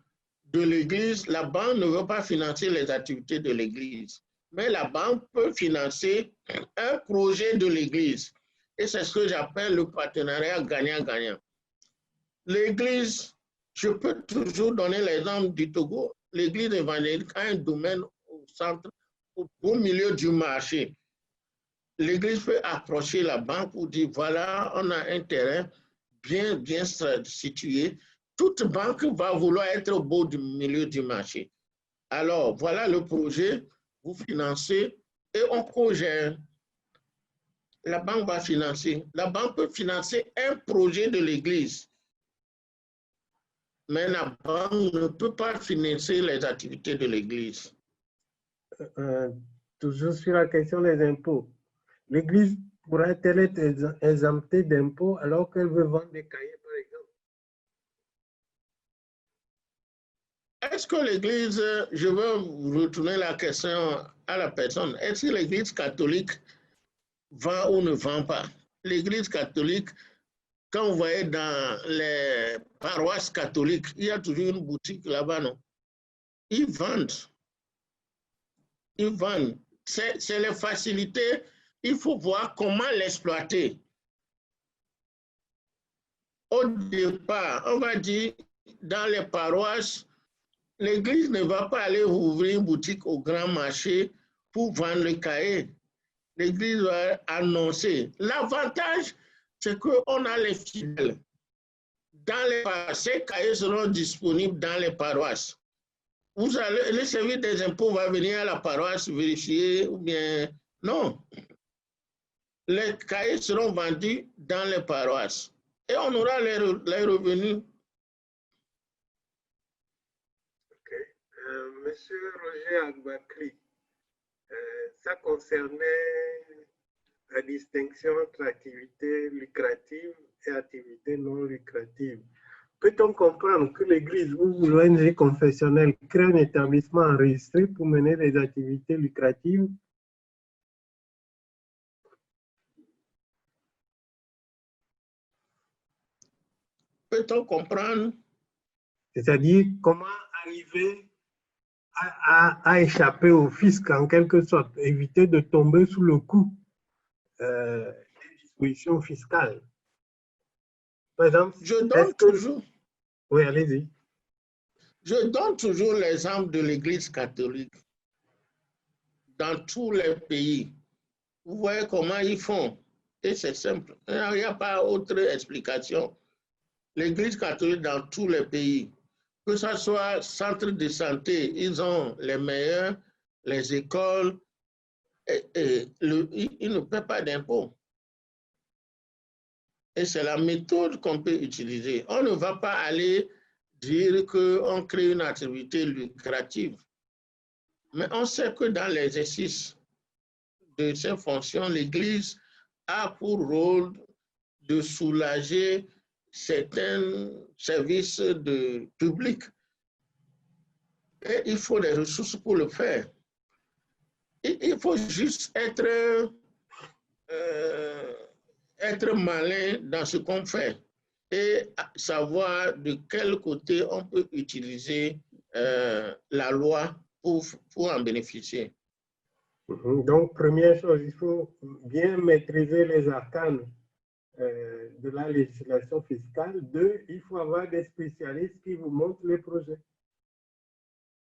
de l'Église, la banque ne veut pas financer les activités de l'Église, mais la banque peut financer un projet de l'Église. Et c'est ce que j'appelle le partenariat gagnant-gagnant. L'Église, je peux toujours donner l'exemple du Togo, l'Église évangélique a un domaine au centre, au beau milieu du marché. L'Église peut approcher la banque pour dire, voilà, on a un terrain bien situé. Toute banque va vouloir être au beau du milieu du marché. Alors, voilà le projet, vous financez et on cogère. La banque va financer. La banque peut financer un projet de l'Église. Mais la banque ne peut pas financer les activités de l'Église. Toujours sur la question des impôts. L'Église pourrait-elle être exemptée d'impôts alors qu'elle veut vendre des cahiers, par exemple? Est-ce que l'Église, je veux retourner la question à la personne, est-ce que l'Église catholique vend ou ne vend pas? L'Église catholique, quand vous voyez dans les paroisses catholiques, il y a toujours une boutique là-bas, non? Ils vendent. Ils vendent. C'est les facilités. Il faut voir comment l'exploiter. Au départ, on va dire, dans les paroisses, l'Église ne va pas aller ouvrir une boutique au grand marché pour vendre le cahier. L'Église va annoncer. L'avantage, c'est qu'on a les fidèles. Dans les paroisses, ces cahiers seront disponibles dans les paroisses. Vous allez, le service des impôts va venir à la paroisse vérifier ou bien non. Les cahiers seront vendus dans les paroisses et on aura les revenus. Ok. Monsieur Roger Agbakri, ça concernait la distinction entre activités lucratives et activités non lucratives. Peut-on comprendre que l'Église ou l'ONG confessionnelle crée un établissement enregistré pour mener des activités lucratives? Peut-on comprendre? C'est-à-dire, comment arriver à échapper au fisc en quelque sorte, éviter de tomber sous le coup des dispositions fiscales. Par exemple, je donne toujours. Oui, allez-y. Je donne toujours l'exemple de l'Église catholique. Dans tous les pays, vous voyez comment ils font. Et c'est simple. Il n'y a pas autre explication. l'Église catholique dans tous les pays, que ce soit centre de santé, ils ont les meilleurs, les écoles, ils ne paient pas d'impôts. Et c'est la méthode qu'on peut utiliser. On ne va pas aller dire qu'on crée une activité lucrative. Mais on sait que dans l'exercice de ces fonctions, l'Église a pour rôle de soulager certains services publics. Et il faut des ressources pour le faire. Il faut juste être malin dans ce qu'on fait et savoir de quel côté on peut utiliser la loi pour en bénéficier. Donc, première chose, il faut bien maîtriser les arcanes de la législation fiscale. Deux, il faut avoir des spécialistes qui vous montrent les projets.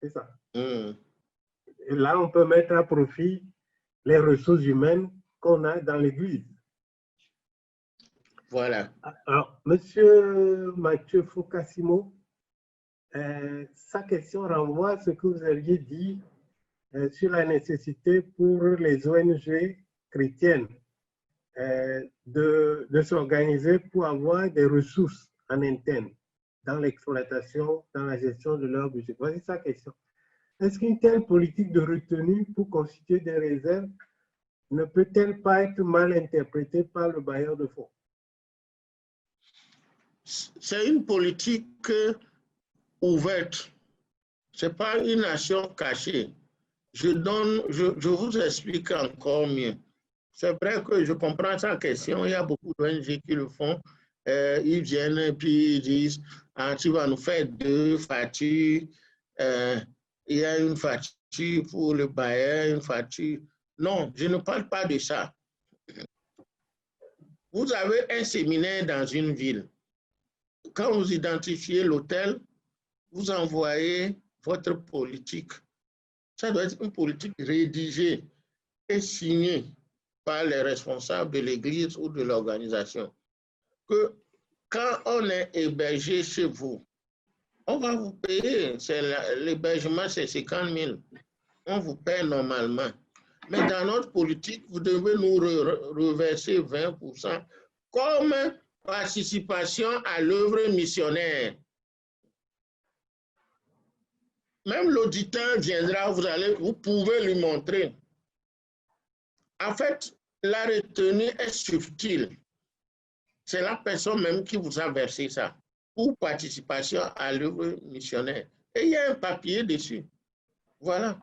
C'est ça. Et là, on peut mettre à profit les ressources humaines qu'on a dans l'Église. Voilà. Alors, Monsieur Mathieu Foucassimo, sa question renvoie à ce que vous aviez dit sur la nécessité pour les ONG chrétiennes de s'organiser pour avoir des ressources en interne dans l'exploitation, dans la gestion de leur budget. Voici sa question. Est-ce qu'une telle politique de retenue pour constituer des réserves ne peut-elle pas être mal interprétée par le bailleur de fonds? C'est une politique ouverte. Ce n'est pas une action cachée. Je vous explique encore mieux. C'est vrai que je comprends sa question. Il y a beaucoup d'ONG qui le font. Ils viennent et puis ils disent ah, tu vas nous faire 2 factures. Il y a une facture pour le bailleur, une facture. Non, je ne parle pas de ça. Vous avez un séminaire dans une ville. Quand vous identifiez l'hôtel, vous envoyez votre politique. Ça doit être une politique rédigée et signée par les responsables de l'église ou de l'organisation. Que quand on est hébergé chez vous, on va vous payer. L'hébergement, c'est 50 000. On vous paie normalement. Mais dans notre politique, vous devez nous reverser 20% comme participation à l'œuvre missionnaire. Même l'auditeur viendra, vous pouvez lui montrer. En fait, la retenue est subtile. C'est la personne même qui vous a versé ça pour participation à l'œuvre missionnaire. Et il y a un papier dessus. Voilà.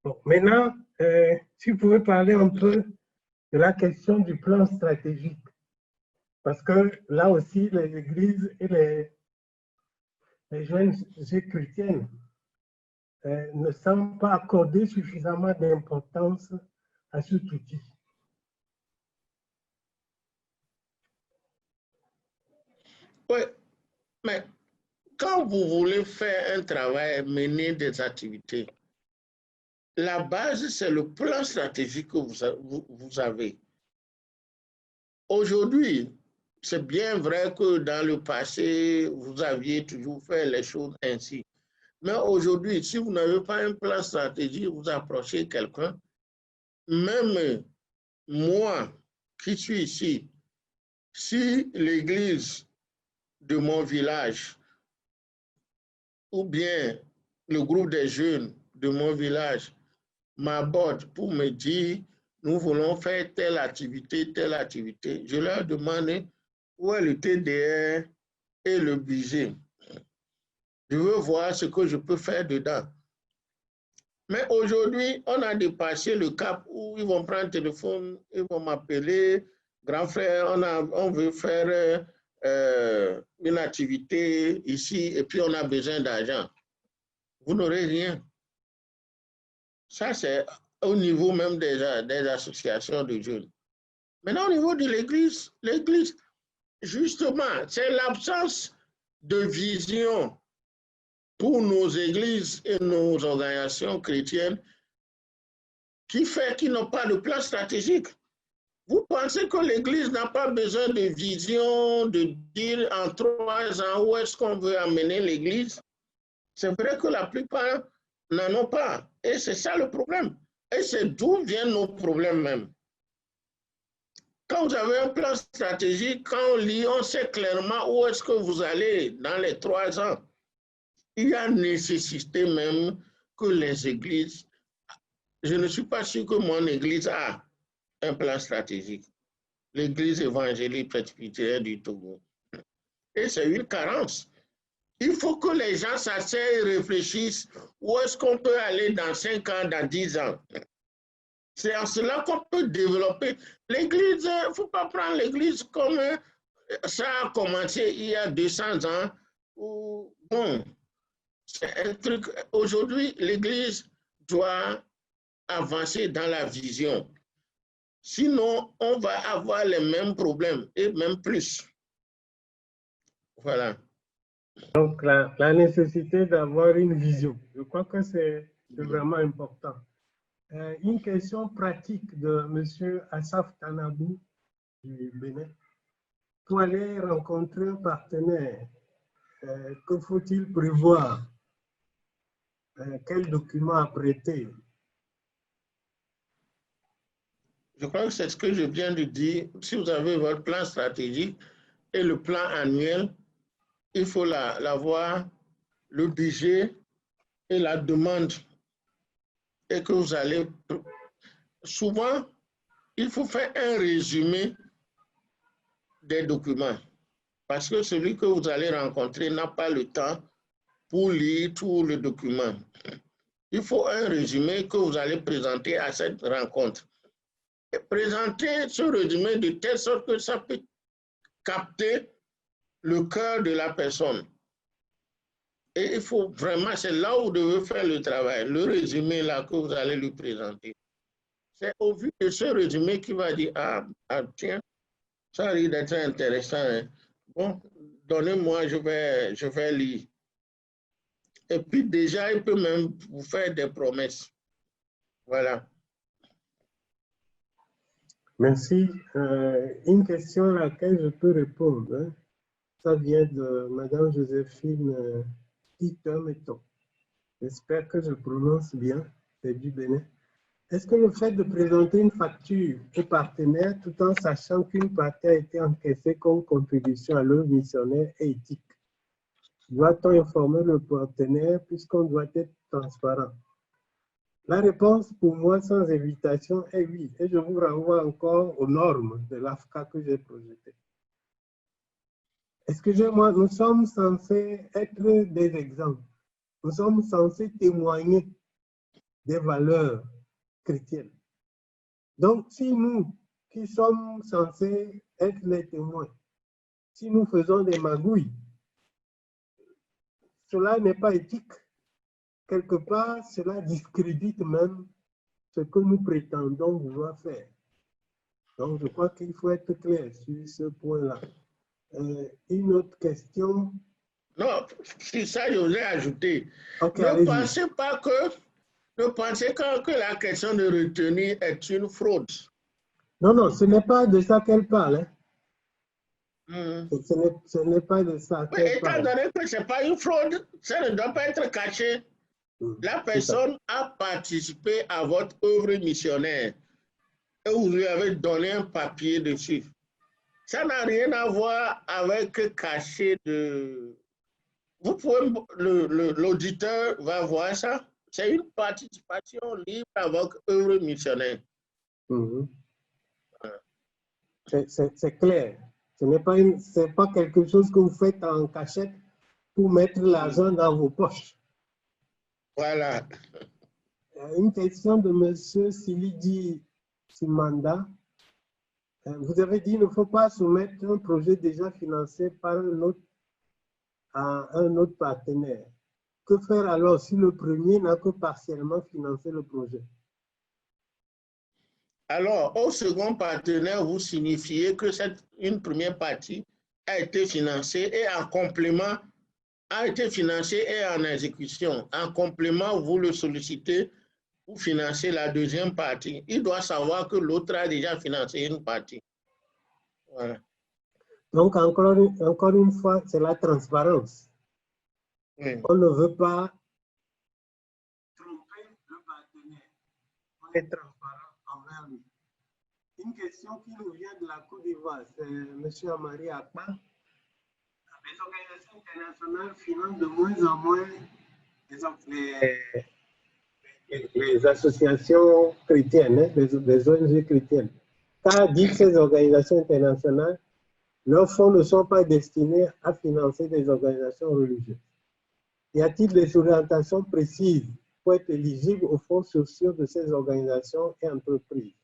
Bon, maintenant, si vous pouvez parler un peu de la question du plan stratégique. Parce que là aussi, les églises et les jeunes chrétiennes ne semblent pas accorder suffisamment d'importance à cet outil. Oui, mais quand vous voulez faire un travail, mener des activités, la base, c'est le plan stratégique que vous avez. Aujourd'hui, c'est bien vrai que dans le passé, vous aviez toujours fait les choses ainsi. Mais aujourd'hui, si vous n'avez pas un plan stratégique, vous approchez quelqu'un, même moi qui suis ici, si l'église de mon village ou bien le groupe des jeunes de mon village m'aborde pour me dire nous voulons faire telle activité, je leur demande où est le TDR et le budget. Je veux voir ce que je peux faire dedans. Mais aujourd'hui, on a dépassé le cap où ils vont prendre le téléphone, ils vont m'appeler, grand frère, on veut faire une activité ici et puis on a besoin d'argent. Vous n'aurez rien. Ça, c'est au niveau même des associations de jeunes. Maintenant, au niveau de l'Église, justement, c'est l'absence de vision pour nos églises et nos organisations chrétiennes qui fait qu'ils n'ont pas de plan stratégique. Vous pensez que l'Église n'a pas besoin de vision, de dire en 3 ans où est-ce qu'on veut amener l'Église? C'est vrai que la plupart n'en ont pas. Et c'est ça le problème. Et c'est d'où viennent nos problèmes même. Quand vous avez un plan stratégique, quand on lit, on sait clairement où est-ce que vous allez dans les 3 ans. Il y a nécessité même que les églises, je ne suis pas sûr que mon église a un plan stratégique. L'église évangélique presbytérienne du Togo. Et c'est une carence. Il faut que les gens s'asseyent et réfléchissent où est-ce qu'on peut aller dans 5 ans, dans 10 ans. C'est en cela qu'on peut développer l'église. Il ne faut pas prendre l'église comme ça a commencé il y a 200 ans. Bon, c'est un truc. Aujourd'hui, l'église doit avancer dans la vision. Sinon, on va avoir les mêmes problèmes et même plus. Voilà. Donc, la nécessité d'avoir une vision, je crois que c'est vraiment important. Une question pratique de M. Assaf Tanabou du Bénin. Pour aller rencontrer un partenaire, que faut-il prévoir? Quel document apprêter? Je crois que c'est ce que je viens de dire. Si vous avez votre plan stratégique et le plan annuel, il faut l'avoir, le budget et la demande. Et que vous allez... Souvent, il faut faire un résumé des documents. Parce que celui que vous allez rencontrer n'a pas le temps pour lire tout le document. Il faut un résumé que vous allez présenter à cette rencontre. Et présenter ce résumé de telle sorte que ça peut capter le cœur de la personne. Et il faut vraiment, c'est là où vous devez faire le travail, le résumé là que vous allez lui présenter. C'est au vu de ce résumé qu'il va dire, ah tiens, ça risque d'être intéressant. Hein. Bon, donnez-moi, je vais lire. Et puis déjà, il peut même vous faire des promesses. Voilà. Merci. Une question à laquelle je peux répondre, hein. Ça vient de Madame Joséphine Itometo. J'espère que je prononce bien, c'est du Bénin. Est-ce que le fait de présenter une facture au partenaire tout en sachant qu'une partie a été encaissée comme contribution à l'œuvre missionnaire est éthique? Doit-on informer le partenaire puisqu'on doit être transparent? La réponse pour moi sans hésitation est oui. Et je vous renvoie encore aux normes de l'AFCA que j'ai projetées. Excusez-moi, nous sommes censés être des exemples. Nous sommes censés témoigner des valeurs chrétiennes. Donc, si nous, qui sommes censés être les témoins, si nous faisons des magouilles, cela n'est pas éthique. Quelque part, cela discrédite même ce que nous prétendons vouloir faire. Donc, je crois qu'il faut être clair sur ce point-là. Une autre question? Non, c'est ça que je voulais ajouter. Okay, ne pensez pas que la question de retenue est une fraude. Non, ce n'est pas de ça qu'elle parle. Hein. Ce n'est pas de ça qu'elle parle. Étant donné que ce n'est pas une fraude, ça ne doit pas être caché. La personne a participé à votre œuvre missionnaire et vous lui avez donné un papier dessus. Ça n'a rien à voir avec cacher de... Vous pouvez, l'auditeur va voir ça. C'est une participation libre à votre œuvre missionnaire. C'est clair. Ce n'est pas quelque chose que vous faites en cachette pour mettre l'argent dans vos poches. Voilà. Une question de M. Silidi Simanda. Vous avez dit qu'il ne faut pas soumettre un projet déjà financé par à un autre partenaire. Que faire alors si le premier n'a que partiellement financé le projet? Alors, au second partenaire, vous signifiez que une première partie a été financée et en complément a été financée et en exécution. En complément, vous le sollicitez pour financer la deuxième partie. Il doit savoir que l'autre a déjà financé une partie. Voilà. Donc, encore une fois, c'est la transparence. Oui. On ne veut pas tromper le partenaire. On est transparent envers lui. Une question qui nous vient de la Côte d'Ivoire, c'est M. Amari Akpa. Les organisations internationales financent de moins en moins les associations chrétiennes, hein, les ONG chrétiennes. Car, disent ces organisations internationales, leurs fonds ne sont pas destinés à financer des organisations religieuses. Y a-t-il des orientations précises pour être éligible aux fonds sociaux de ces organisations et entreprises?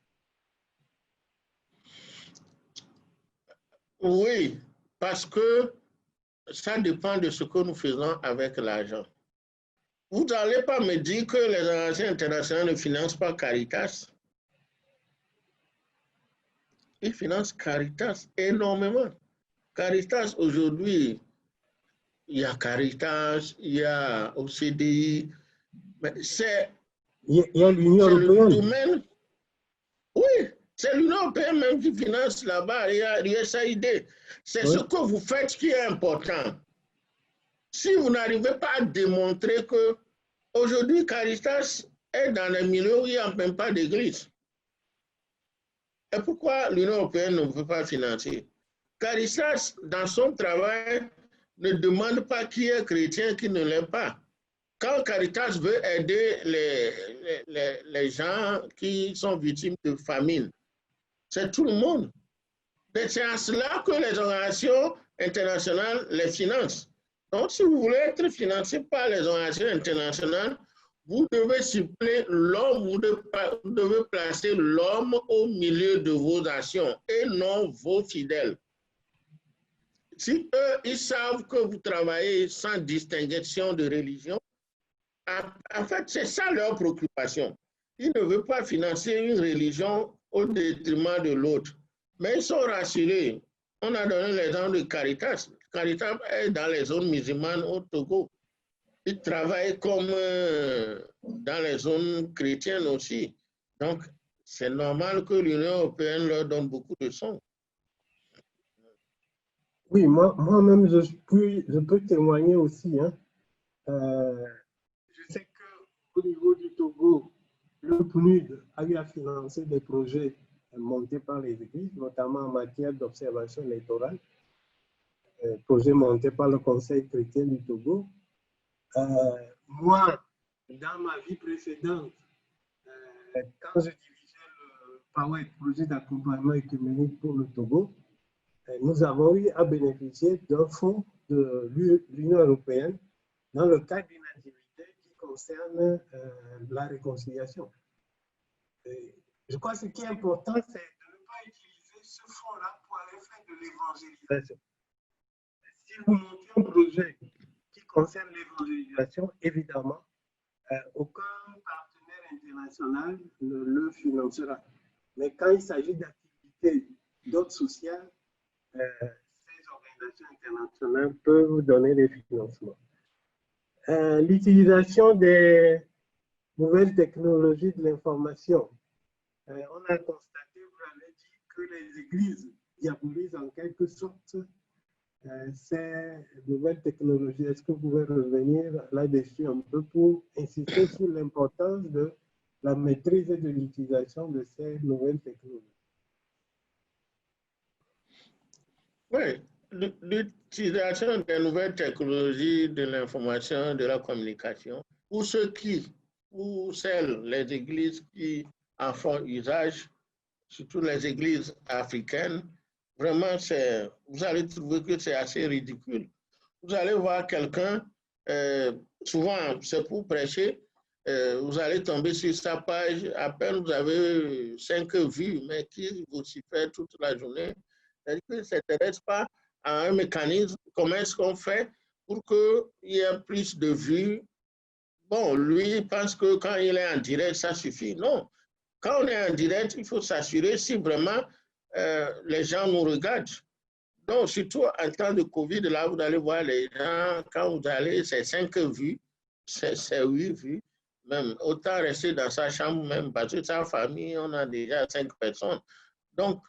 Oui, parce que ça dépend de ce que nous faisons avec l'argent. Vous n'allez pas me dire que les organisations internationales ne financent pas Caritas. Ils financent Caritas énormément. Caritas, aujourd'hui, il y a Caritas, il y a OCDI, mais c'est l'Union européenne. Le domaine. Oui, c'est l'Union européenne même qui finance là-bas, il y a l'USAID. C'est ce que vous faites qui est important. Si vous n'arrivez pas à démontrer que aujourd'hui Caritas est dans les milieux où il n'y a même pas d'église. Et pourquoi l'Union européenne ne veut pas financer? Caritas, dans son travail, ne demande pas qui est chrétien, qui ne l'est pas. Quand Caritas veut aider les gens qui sont victimes de famine, c'est tout le monde. C'est à cela que les organisations internationales les financent. Donc, si vous voulez être financé par les organisations internationales, vous devez suppléer l'homme, vous devez placer l'homme au milieu de vos actions et non vos fidèles. Si eux, ils savent que vous travaillez sans distinction de religion, en fait, c'est ça leur préoccupation. Ils ne veulent pas financer une religion au détriment de l'autre. Mais ils sont rassurés. On a donné l'exemple de Caritas. Caritas est dans les zones musulmanes au Togo. Ils travaillent comme dans les zones chrétiennes aussi. Donc, c'est normal que l'Union européenne leur donne beaucoup de sons. Oui, moi-même, je peux témoigner aussi. Hein. Je sais qu'au niveau du Togo, le PNUD a eu à financer des projets montés par les églises, notamment en matière d'observation électorale, projets montés par le Conseil chrétien du Togo. Moi, dans ma vie précédente, quand je dirigeais le PAWET, projet d'accompagnement économique pour le Togo, nous avons eu à bénéficier d'un fonds de l'Union européenne dans le cadre d'une activité qui concerne la réconciliation. Je crois que ce qui est important, c'est de ne pas utiliser ce fonds-là pour aller faire de l'évangélisation. Si vous montez un projet qui concerne l'évangélisation, évidemment, aucun partenaire international ne le financera. Mais quand il s'agit d'activités d'ordre social, ces organisations internationales peuvent donner des financements. L'utilisation des nouvelles technologies de l'information. On a constaté, vous l'avez dit, que les églises diabolisent en quelque sorte ces nouvelles technologies. Est-ce que vous pouvez revenir là-dessus un peu pour insister sur l'importance de la maîtrise et de l'utilisation de ces nouvelles technologies? Oui, l'utilisation des nouvelles technologies de l'information, de la communication, pour ceux pour celles, les églises qui en font usage, surtout les églises africaines, vraiment, vous allez trouver que c'est assez ridicule. Vous allez voir quelqu'un, souvent c'est pour prêcher, vous allez tomber sur sa page, à peine vous avez 5 vues, mais qui vous s'y fait toute la journée. C'est-à-dire qu'il ne s'intéresse pas à un mécanisme, comment est-ce qu'on fait pour qu'il y ait plus de vues. Bon, lui, il pense que quand il est en direct, ça suffit. Non. Quand on est en direct, il faut s'assurer si vraiment les gens nous regardent. Donc, surtout en temps de Covid, là, vous allez voir les gens, quand vous allez, c'est 5 vues, c'est 8 vues, même. Autant rester dans sa chambre même, parce que sa famille, on a déjà 5 personnes. Donc,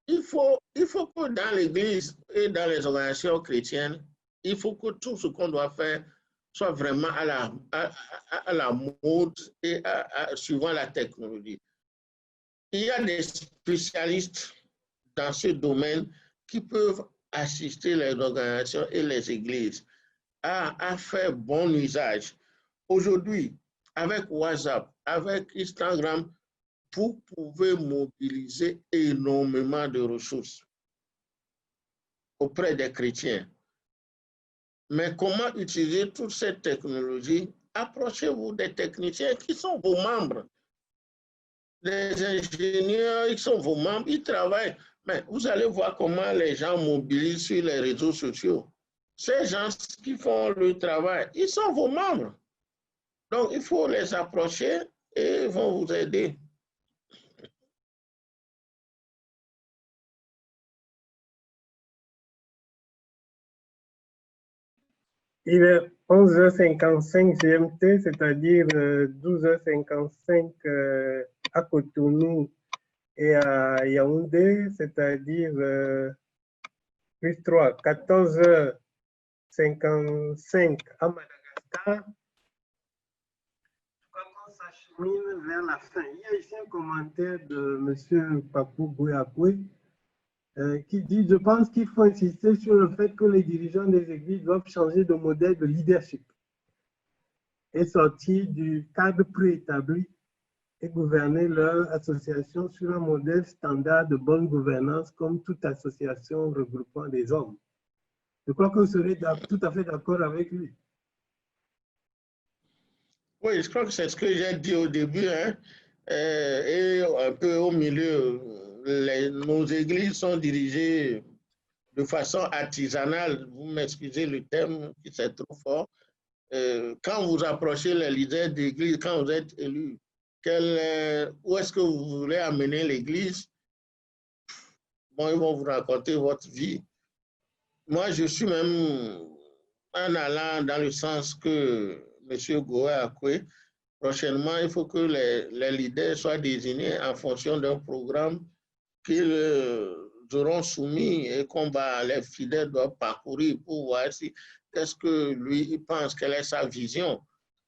il faut que dans l'Église et dans les organisations chrétiennes, il faut que tout ce qu'on doit faire soit vraiment à la mode et suivant la technologie. Il y a des spécialistes dans ce domaine qui peuvent assister les organisations et les églises à faire bon usage. Aujourd'hui, avec WhatsApp, avec Instagram, vous pouvez mobiliser énormément de ressources auprès des chrétiens. Mais comment utiliser toute cette technologie? Approchez-vous des techniciens qui sont vos membres. Les ingénieurs, ils sont vos membres, ils travaillent. Mais vous allez voir comment les gens mobilisent sur les réseaux sociaux. Ces gens qui font le travail, ils sont vos membres. Donc, il faut les approcher et ils vont vous aider. Il est 11h55 GMT, c'est-à-dire 12h55 à Cotonou et à Yaoundé, c'est-à-dire plus 3, 14h55 à Madagascar. Je crois qu'on s'achemine vers la fin. Il y a ici un commentaire de M. Papou Bouyakoui qui dit « Je pense qu'il faut insister sur le fait que les dirigeants des églises doivent changer de modèle de leadership et sortir du cadre préétabli et gouverner leur association sur un modèle standard de bonne gouvernance comme toute association regroupant des hommes. » Je crois que vous serez tout à fait d'accord avec lui. Oui, je crois que c'est ce que j'ai dit au début, hein, et un peu au milieu. Nos églises sont dirigées de façon artisanale. Vous m'excusez le terme, c'est trop fort. Quand vous approchez les leaders d'église, quand vous êtes élu, où est-ce que vous voulez amener l'église? Bon, ils vont vous raconter votre vie. Moi, je suis même en allant dans le sens que M. Goué, prochainement, il faut que les leaders soient désignés en fonction d'un programme qu'ils auront soumis et les fidèles doivent parcourir pour voir si qu'est-ce que lui il pense, quelle est sa vision.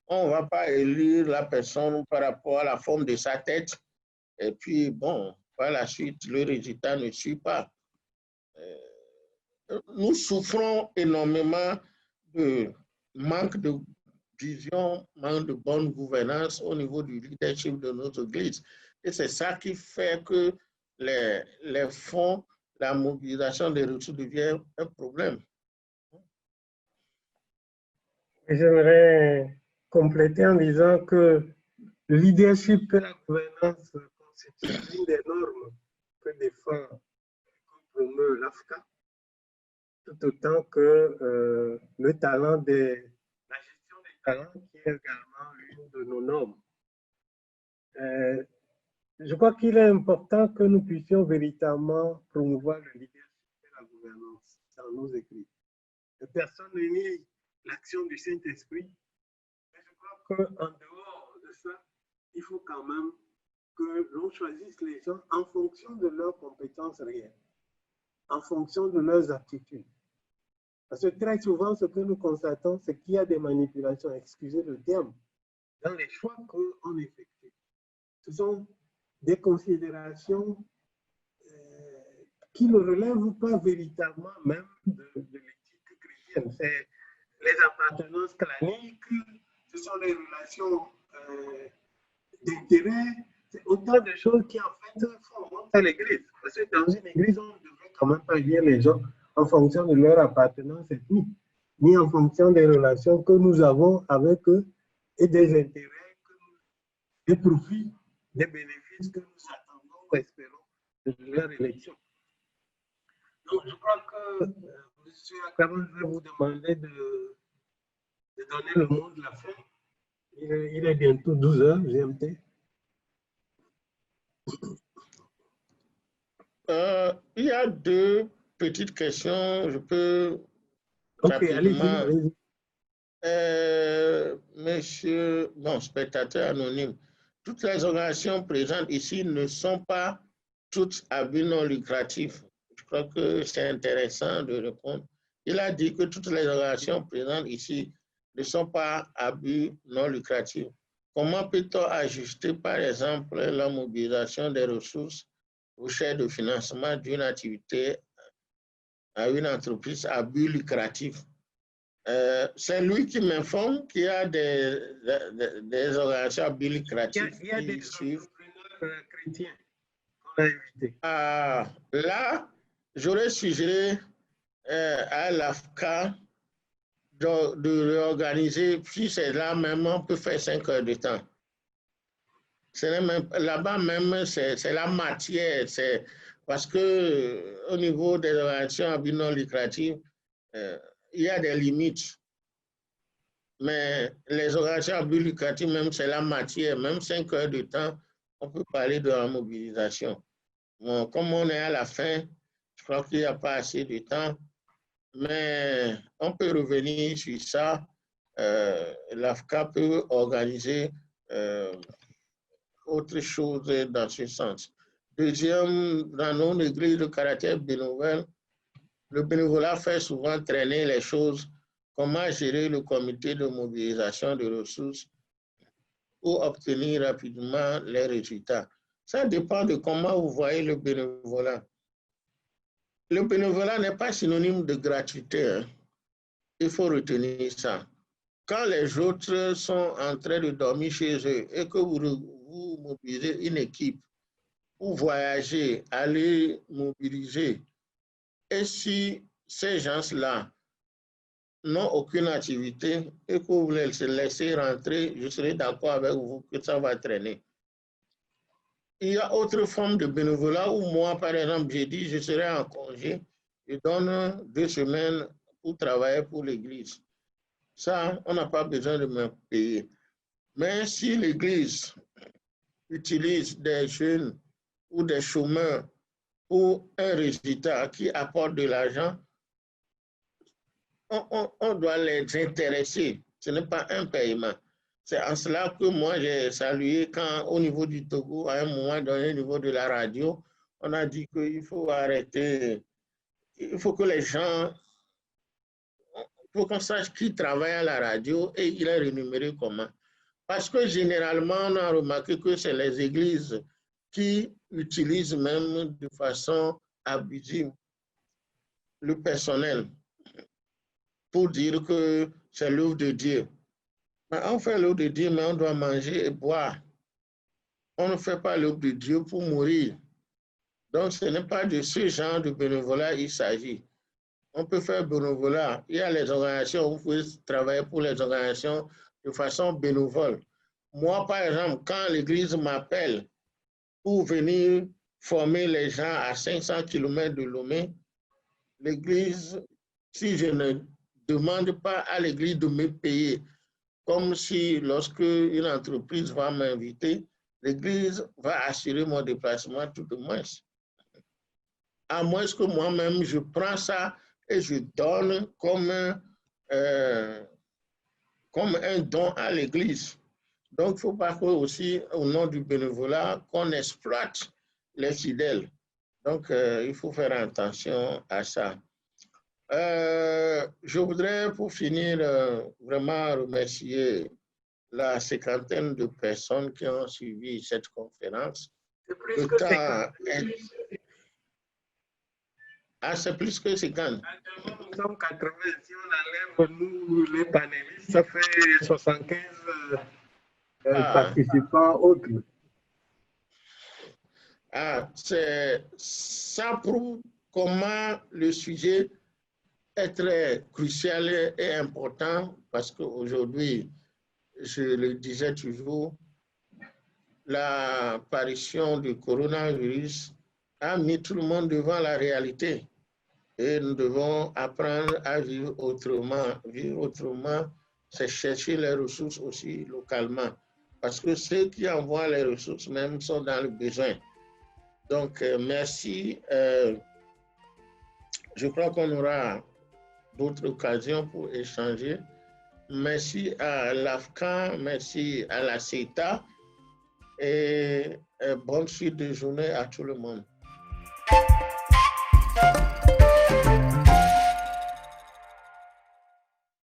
On ne va pas élire la personne par rapport à la forme de sa tête et puis bon, par la suite, le résultat ne suit pas. Nous souffrons énormément de manque de vision, manque de bonne gouvernance au niveau du leadership de notre Église. Et c'est ça qui fait que les fonds, la mobilisation des ressources devient un problème. J'aimerais compléter en disant que le leadership et la gouvernance constituent l'une des normes que défend, que promeut l'AFCA, tout autant que le talent la gestion des talents qui est également l'une de nos normes. Je crois qu'il est important que nous puissions véritablement promouvoir le leadership et la gouvernance dans nos églises. Personne ne nie l'action du Saint-Esprit, mais je crois qu'en dehors de ça, il faut quand même que l'on choisisse les gens en fonction de leurs compétences réelles, en fonction de leurs aptitudes. Parce que très souvent, ce que nous constatons, c'est qu'il y a des manipulations, excusez le terme, dans les choix qu'on effectue. Ce sont des considérations qui ne relèvent pas véritablement même de l'éthique chrétienne. C'est les appartenances claniques, ce sont les relations d'intérêt, c'est autant de choses qui en fait font monter l'Église. Parce que dans une Église, on ne devrait quand même pas lire les gens en fonction de leur appartenance ethnique, ni en fonction des relations que nous avons avec eux et des intérêts, des profits, des bénéfices que nous attendons ou espérons de leur élection. Donc, je crois que M. Akram, je vais vous demander de donner le mot de la fin. Il est bientôt 12h GMT. Il y a deux petites questions. Je peux Ok, allez-y. monsieur, non, spectateur anonyme, toutes les organisations présentes ici ne sont pas toutes à but non lucratif. Je crois que c'est intéressant de répondre. Il a dit que toutes les organisations présentes ici ne sont pas à but non lucratif. Comment peut-on ajuster, par exemple, la mobilisation des ressources aux chaînes de financement d'une activité à une entreprise à but lucratif? C'est lui qui m'informe qu'il y a des organisations à but lucratif Il y a des qui suivent. entrepreneurs chrétiens qu'on a invités. Là, j'aurais suggéré à l'AFCA de réorganiser, si c'est là même, on peut faire 5 heures de temps. Là-bas même, c'est la matière, parce que au niveau des organisations à but non lucratif, il y a des limites. Mais les organisations à but lucratif, même c'est la matière, même 5 heures de temps, on peut parler de la mobilisation. Bon, comme on est à la fin, je crois qu'il n'y a pas assez de temps, mais on peut revenir sur ça. L'AFCA peut organiser autre chose dans ce sens. Deuxième, dans nos églises de caractère bénévole, le bénévolat fait souvent traîner les choses. Comment gérer le comité de mobilisation de ressources pour obtenir rapidement les résultats? Ça dépend de comment vous voyez le bénévolat. Le bénévolat n'est pas synonyme de gratuité. Hein. Il faut retenir ça. Quand les autres sont en train de dormir chez eux et que vous mobilisez une équipe pour voyager, aller mobiliser, et si ces gens-là n'ont aucune activité et que vous les laissez rentrer, je serai d'accord avec vous que ça va traîner. Il y a autre forme de bénévolat où moi, par exemple, j'ai dit je serai en congé, je donne 2 semaines pour travailler pour l'Église. Ça, on n'a pas besoin de me payer. Mais si l'Église utilise des jeunes ou des chômeurs pour un résultat qui apporte de l'argent, on doit les intéresser. Ce n'est pas un paiement. C'est en cela que moi, j'ai salué quand, au niveau du Togo, à un moment donné, au niveau de la radio, on a dit qu'il faut arrêter, il faut que les gens, il faut qu'on sache qui travaille à la radio et il est rémunéré comment. Parce que généralement, on a remarqué que c'est les églises qui utilisent même de façon abusive le personnel pour dire que c'est l'œuvre de Dieu. On fait l'œuvre de Dieu, mais on doit manger et boire. On ne fait pas l'œuvre de Dieu pour mourir. Donc, ce n'est pas de ce genre de bénévolat il s'agit. On peut faire bénévolat. Il y a les organisations, vous pouvez travailler pour les organisations de façon bénévole. Moi, par exemple, quand l'Église m'appelle pour venir former les gens à 500 km de Lomé, l'Église, si je ne demande pas à l'Église de me payer, comme si lorsque une entreprise va m'inviter, l'Église va assurer mon déplacement tout de moins. À moins que moi-même, je prends ça et je donne comme un don à l'Église. Donc, il ne faut pas que aussi, au nom du bénévolat, qu'on exploite les fidèles. Donc, il faut faire attention à ça. Je voudrais, pour finir, vraiment remercier la 50aine de personnes qui ont suivi cette conférence. C'est plus que 50. Ah, c'est plus que 50. Actuellement, nous sommes 80. Si on enlève nous, les panélistes, ça fait 75 participants autres. Ça prouve comment le sujet est très crucial et important parce qu'aujourd'hui, je le disais toujours, l'apparition du coronavirus a mis tout le monde devant la réalité. Et nous devons apprendre à vivre autrement. Vivre autrement, c'est chercher les ressources aussi localement. Parce que ceux qui envoient les ressources même sont dans le besoin. Donc, merci. Je crois qu'on aura d'autres occasions pour échanger. Merci à l'AFCAN, merci à la CETA et bonne suite de journée à tout le monde.